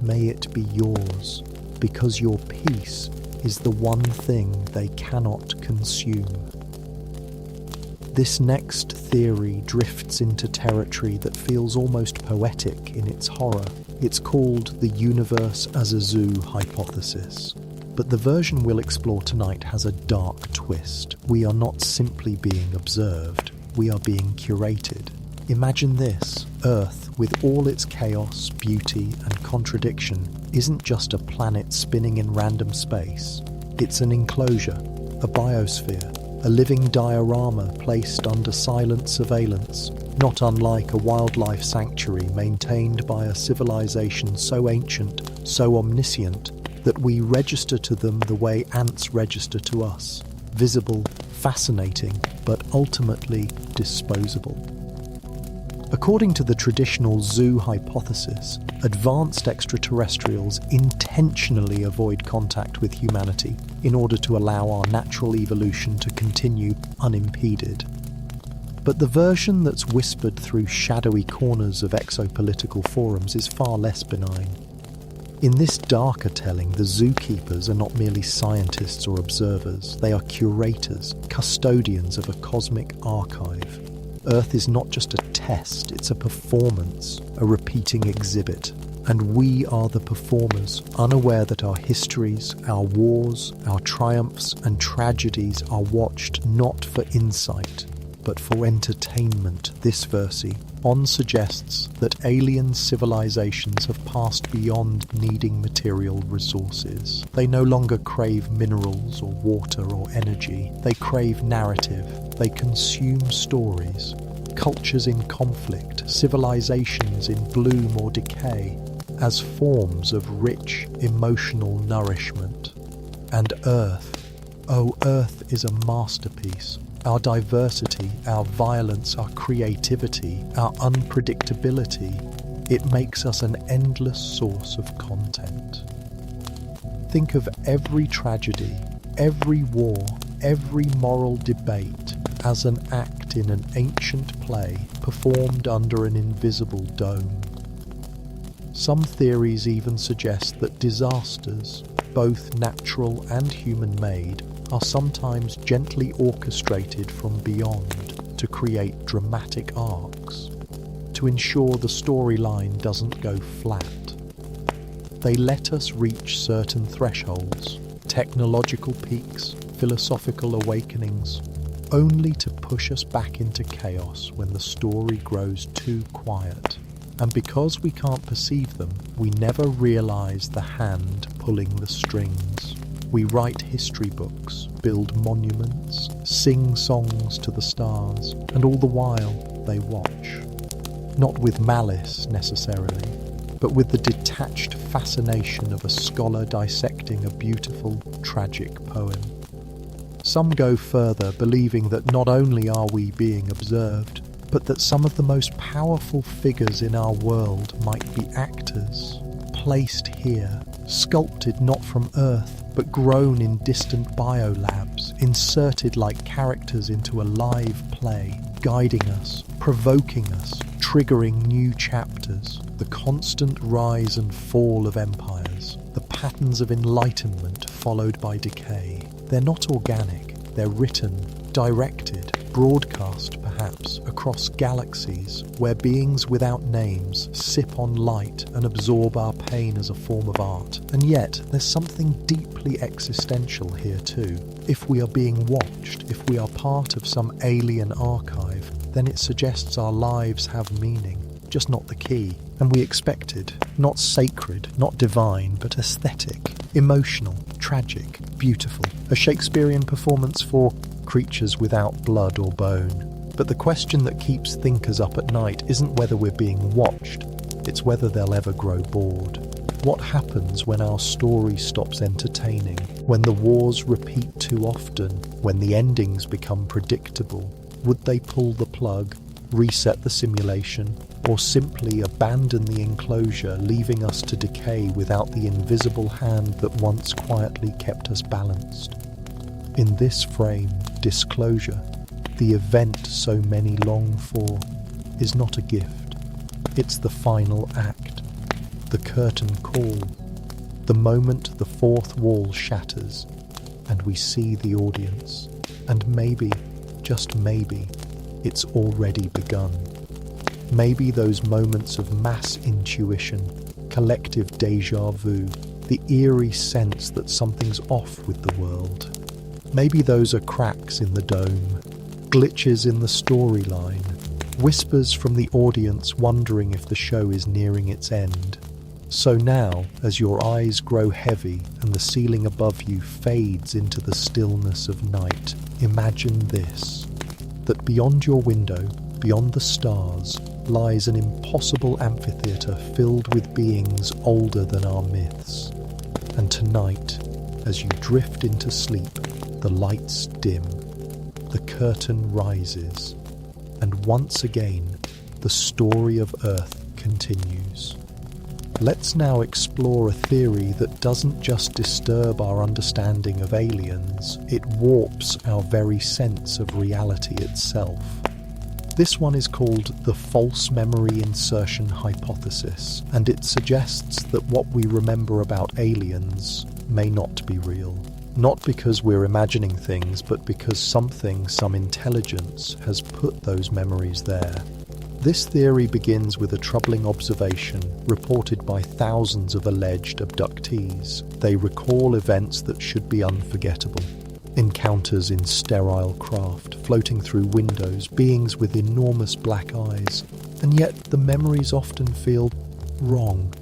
may it be yours, because your peace is the one thing they cannot consume. This next theory drifts into territory that feels almost poetic in its horror. It's called the universe as a zoo hypothesis. But the version we'll explore tonight has a dark twist. We are not simply being observed, we are being curated. Imagine this: Earth, with all its chaos, beauty, and contradiction, isn't just a planet spinning in random space. It's an enclosure, a biosphere, a living diorama placed under silent surveillance, not unlike a wildlife sanctuary maintained by a civilization so ancient, so omniscient, that we register to them the way ants register to us: visible, fascinating, but ultimately disposable. According to the traditional zoo hypothesis, advanced extraterrestrials intentionally avoid contact with humanity in order to allow our natural evolution to continue unimpeded. But the version that's whispered through shadowy corners of exopolitical forums is far less benign. In this darker telling, the zookeepers are not merely scientists or observers, they are curators, custodians of a cosmic archive. Earth is not just a test, it's a performance, a repeating exhibit. And we are the performers, unaware that our histories, our wars, our triumphs and tragedies are watched not for insight, but for entertainment. This versi suggests that alien civilizations have passed beyond needing material resources. They no longer crave minerals or water or energy. They crave narrative. They consume stories. Cultures in conflict, civilizations in bloom or decay, as forms of rich emotional nourishment. And Earth, oh, Earth is a masterpiece. Our diversity, our violence, our creativity, our unpredictability, it makes us an endless source of content. Think of every tragedy, every war, every moral debate as an act in an ancient play performed under an invisible dome. Some theories even suggest that disasters, both natural and human-made, are sometimes gently orchestrated from beyond to create dramatic arcs, to ensure the storyline doesn't go flat. They let us reach certain thresholds, technological peaks, philosophical awakenings, only to push us back into chaos when the story grows too quiet. And because we can't perceive them, we never realize the hand pulling the strings. We write history books, build monuments, sing songs to the stars, and all the while they watch. Not with malice necessarily, but with the detached fascination of a scholar dissecting a beautiful, tragic poem. Some go further, believing that not only are we being observed, but that some of the most powerful figures in our world might be actors, placed here, sculpted not from Earth, but grown in distant biolabs, inserted like characters into a live play, guiding us, provoking us, triggering new chapters, the constant rise and fall of empires, the patterns of enlightenment followed by decay. They're not organic, they're written, directed, broadcast perhaps, across galaxies, where beings without names sip on light and absorb our pain as a form of art. And yet, there's something deeply existential here too. If we are being watched, if we are part of some alien archive, then it suggests our lives have meaning, just not the key. And we expected, not sacred, not divine, but aesthetic, emotional, tragic, beautiful. A Shakespearean performance for creatures without blood or bone. But the question that keeps thinkers up at night isn't whether we're being watched, It's whether they'll ever grow bored. What happens when our story stops entertaining? When the wars repeat too often? When the endings become predictable? Would they pull the plug, reset the simulation, or simply abandon the enclosure, leaving us to decay without the invisible hand that once quietly kept us balanced? In this frame, disclosure, the event so many long for, is not a gift. It's the final act, the curtain call, the moment the fourth wall shatters and we see the audience. And maybe, just maybe, it's already begun. Maybe those moments of mass intuition, collective déjà vu, the eerie sense that something's off with the world. Maybe those are cracks in the dome, glitches in the storyline, whispers from the audience wondering if the show is nearing its end. So now, as your eyes grow heavy and the ceiling above you fades into the stillness of night, imagine this: that beyond your window, beyond the stars, lies an impossible amphitheatre filled with beings older than our myths. And tonight, as you drift into sleep, the lights dim, the curtain rises, and once again, the story of Earth continues. Let's now explore a theory that doesn't just disturb our understanding of aliens, it warps our very sense of reality itself. This one is called the false memory insertion hypothesis, and it suggests that what we remember about aliens may not be real. Not because we're imagining things, but because something, some intelligence, has put those memories there. This theory begins with a troubling observation reported by thousands of alleged abductees. They recall events that should be unforgettable. Encounters in sterile craft, floating through windows, beings with enormous black eyes. And yet the memories often feel wrong,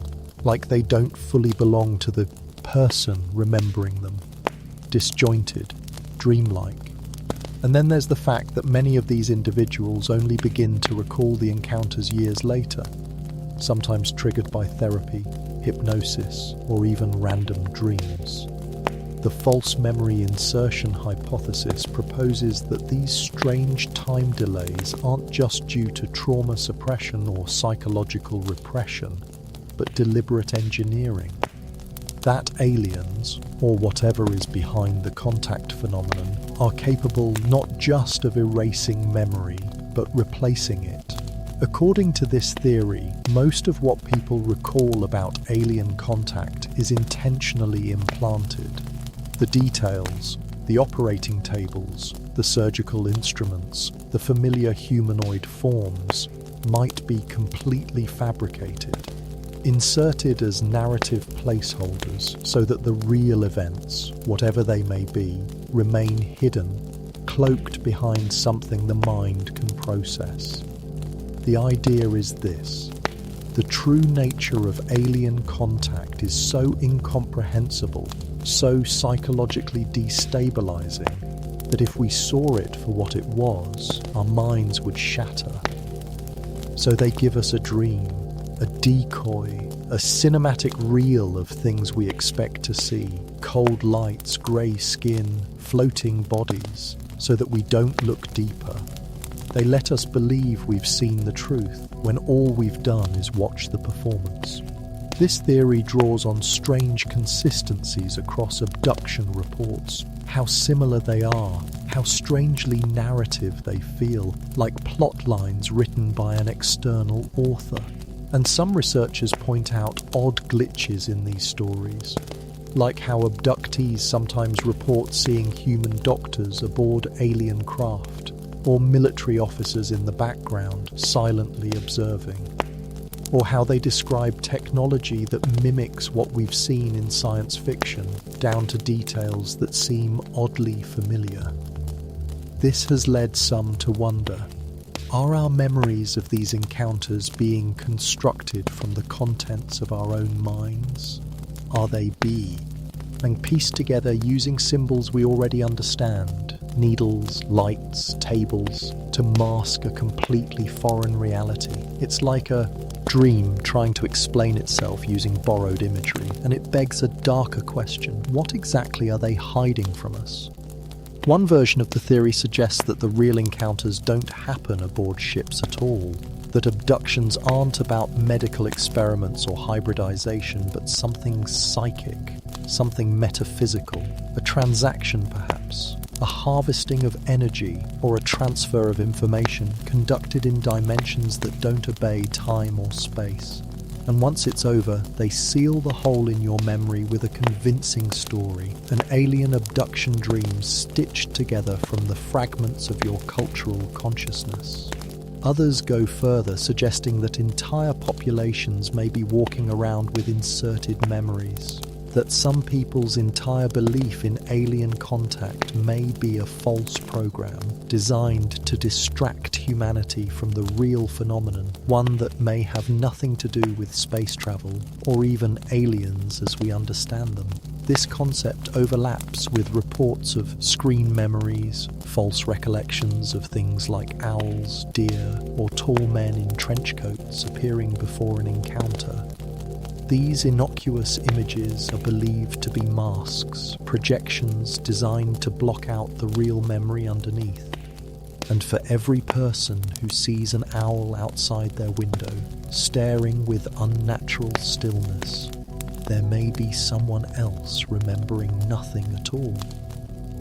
like they don't fully belong to the person remembering them. Disjointed, dreamlike. And then there's the fact that many of these individuals only begin to recall the encounters years later, sometimes triggered by therapy, hypnosis, or even random dreams. The false memory insertion hypothesis proposes that these strange time delays aren't just due to trauma suppression or psychological repression, but deliberate engineering. That aliens, or whatever is behind the contact phenomenon, are capable not just of erasing memory, but replacing it. According to this theory, most of what people recall about alien contact is intentionally implanted. The details, the operating tables, the surgical instruments, the familiar humanoid forms might be completely fabricated, inserted as narrative placeholders so that the real events, whatever they may be, remain hidden, cloaked behind something the mind can process. The idea is this: the true nature of alien contact is so incomprehensible, so psychologically destabilizing, that if we saw it for what it was, our minds would shatter. So they give us a dream, a decoy, a cinematic reel of things we expect to see: cold lights, grey skin, floating bodies, so that we don't look deeper. They let us believe we've seen the truth, when all we've done is watch the performance. This theory draws on strange consistencies across abduction reports, how similar they are, how strangely narrative they feel, like plot lines written by an external author. And some researchers point out odd glitches in these stories, like how abductees sometimes report seeing human doctors aboard alien craft, or military officers in the background silently observing, or how they describe technology that mimics what we've seen in science fiction, down to details that seem oddly familiar. This has led some to wonder: are our memories of these encounters being constructed from the contents of our own minds? Are they and pieced together using symbols we already understand, needles, lights, tables, to mask a completely foreign reality? It's like a dream trying to explain itself using borrowed imagery, and it begs a darker question. What exactly are they hiding from us? One version of the theory suggests that the real encounters don't happen aboard ships at all, that abductions aren't about medical experiments or hybridization, but something psychic, something metaphysical, a transaction perhaps, a harvesting of energy or a transfer of information conducted in dimensions that don't obey time or space. And once it's over, they seal the hole in your memory with a convincing story, an alien abduction dream stitched together from the fragments of your cultural consciousness. Others go further, suggesting that entire populations may be walking around with inserted memories, that some people's entire belief in alien contact may be a false program designed to distract humanity from the real phenomenon, one that may have nothing to do with space travel or even aliens as we understand them. This concept overlaps with reports of screen memories, false recollections of things like owls, deer, or tall men in trench coats appearing before an encounter. These innocuous images are believed to be masks, projections designed to block out the real memory underneath. And for every person who sees an owl outside their window, staring with unnatural stillness, there may be someone else remembering nothing at all.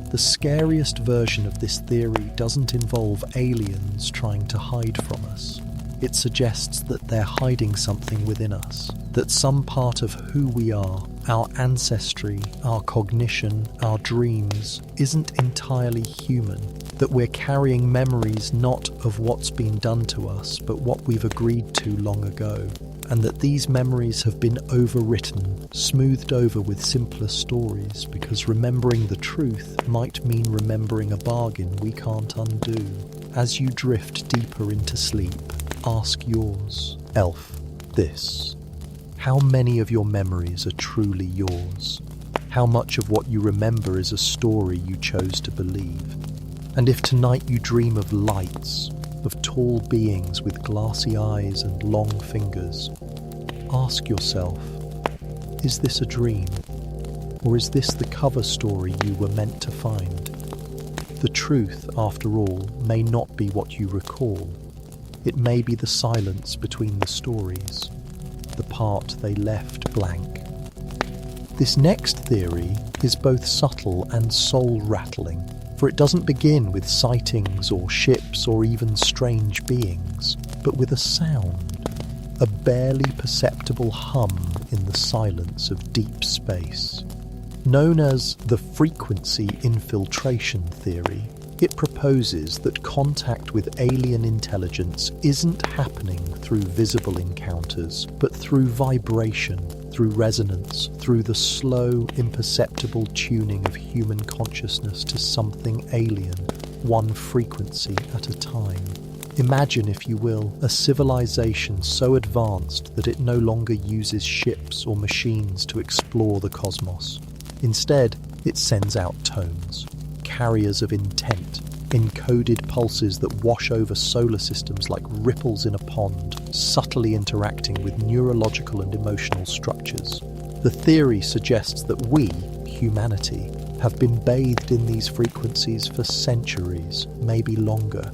The scariest version of this theory doesn't involve aliens trying to hide from us. It suggests that they're hiding something within us, that some part of who we are, our ancestry, our cognition, our dreams, isn't entirely human, that we're carrying memories not of what's been done to us, but what we've agreed to long ago, and that these memories have been overwritten, smoothed over with simpler stories, because remembering the truth might mean remembering a bargain we can't undo. As you drift deeper into sleep, ask yours, Elf, this. How many of your memories are truly yours? How much of what you remember is a story you chose to believe? And if tonight you dream of lights, of tall beings with glassy eyes and long fingers, ask yourself, is this a dream? Or is this the cover story you were meant to find? The truth, after all, may not be what you recall. It may be the silence between the stories, the part they left blank. This next theory is both subtle and soul-rattling, for it doesn't begin with sightings or ships or even strange beings, but with a sound, a barely perceptible hum in the silence of deep space. Known as the frequency infiltration theory, it proposes that contact with alien intelligence isn't happening through visible encounters, but through vibration, through resonance, through the slow, imperceptible tuning of human consciousness to something alien, one frequency at a time. Imagine, if you will, a civilization so advanced that it no longer uses ships or machines to explore the cosmos. Instead, it sends out tones, carriers of intent, encoded pulses that wash over solar systems like ripples in a pond, subtly interacting with neurological and emotional structures. The theory suggests that we, humanity, have been bathed in these frequencies for centuries, maybe longer.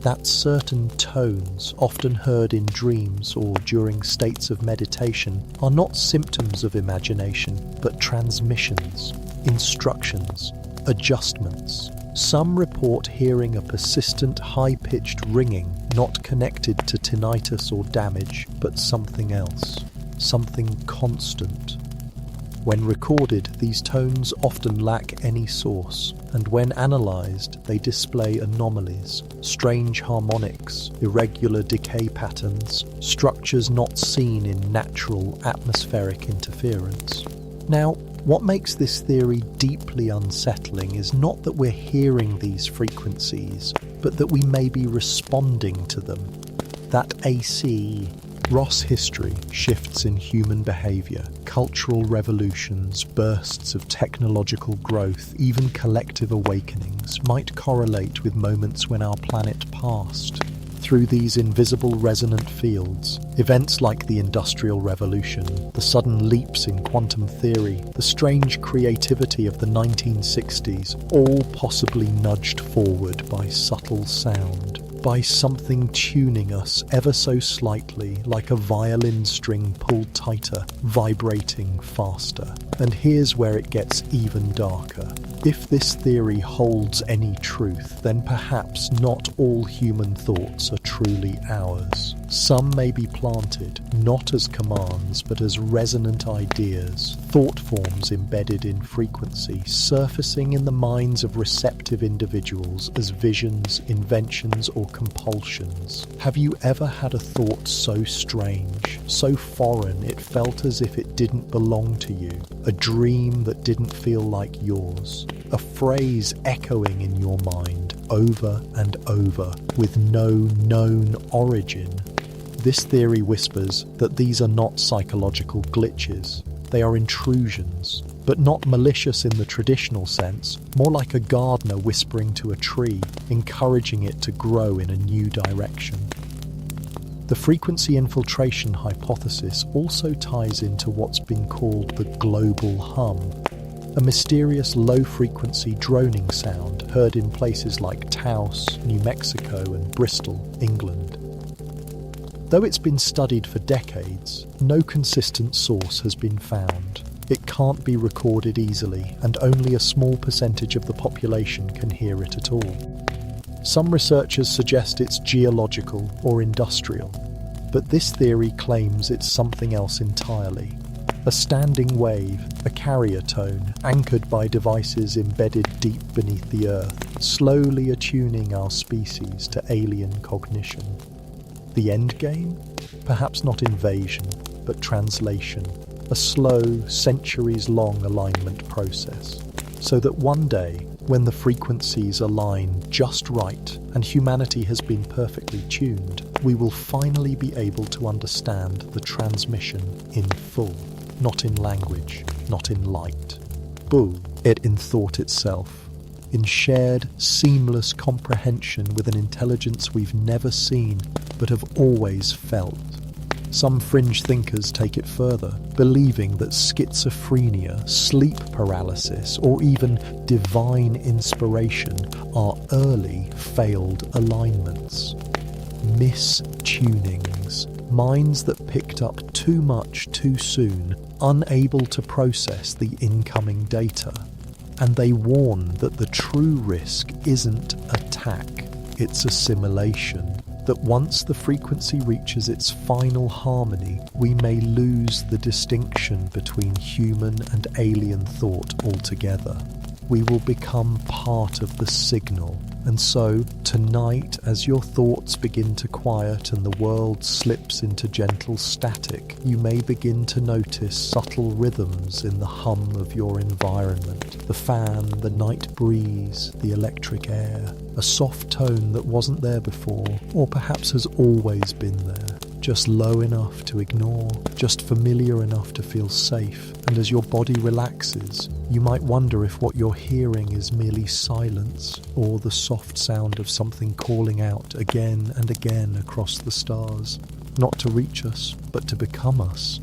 That certain tones, often heard in dreams or during states of meditation, are not symptoms of imagination, but transmissions, instructions, adjustments. Some report hearing a persistent, high-pitched ringing, not connected to tinnitus or damage, but something else, something constant. When recorded, these tones often lack any source, and when analysed, they display anomalies, strange harmonics, irregular decay patterns, structures not seen in natural atmospheric interference. Now, what makes this theory deeply unsettling is not that we're hearing these frequencies, but that we may be responding to them. That AC, Ross history, shifts in human behaviour, cultural revolutions, bursts of technological growth, even collective awakenings might correlate with moments when our planet passed Through these invisible resonant fields, events like the Industrial Revolution, the sudden leaps in quantum theory, the strange creativity of the 1960s, all possibly nudged forward by subtle sound, by something tuning us ever so slightly, like a violin string pulled tighter, vibrating faster. And here's where it gets even darker. If this theory holds any truth, then perhaps not all human thoughts are truly ours. Some may be planted, not as commands, but as resonant ideas, thought forms embedded in frequency, surfacing in the minds of receptive individuals as visions, inventions, or compulsions. Have you ever had a thought so strange, so foreign it felt as if it didn't belong to you? A dream that didn't feel like yours? A phrase echoing in your mind over and over with no known origin? This theory whispers that these are not psychological glitches. They are intrusions, but not malicious in the traditional sense, more like a gardener whispering to a tree, encouraging it to grow in a new direction. The frequency infiltration hypothesis also ties into what's been called the global hum, a mysterious low-frequency droning sound heard in places like Taos, New Mexico, and Bristol, England. Though it's been studied for decades, no consistent source has been found. It can't be recorded easily, and only a small percentage of the population can hear it at all. Some researchers suggest it's geological or industrial, but this theory claims it's something else entirely. A standing wave, a carrier tone, anchored by devices embedded deep beneath the Earth, slowly attuning our species to alien cognition. The end game? Perhaps not invasion, but translation. A slow, centuries-long alignment process. So that one day, when the frequencies align just right and humanity has been perfectly tuned, we will finally be able to understand the transmission in full. Not in language, not in light. It in thought itself. In shared, seamless comprehension with an intelligence we've never seen, but have always felt. Some fringe thinkers take it further, believing that schizophrenia, sleep paralysis, or even divine inspiration are early failed alignments. Mistunings, minds that picked up too much too soon, unable to process the incoming data. And they warn that the true risk isn't attack, it's assimilation. That once the frequency reaches its final harmony, we may lose the distinction between human and alien thought altogether. We will become part of the signal. And so, tonight, as your thoughts begin to quiet and the world slips into gentle static, you may begin to notice subtle rhythms in the hum of your environment. The fan, the night breeze, the electric air. A soft tone that wasn't there before, or perhaps has always been there. Just low enough to ignore, just familiar enough to feel safe. And as your body relaxes, you might wonder if what you're hearing is merely silence, or the soft sound of something calling out again and again across the stars. Not to reach us, but to become us.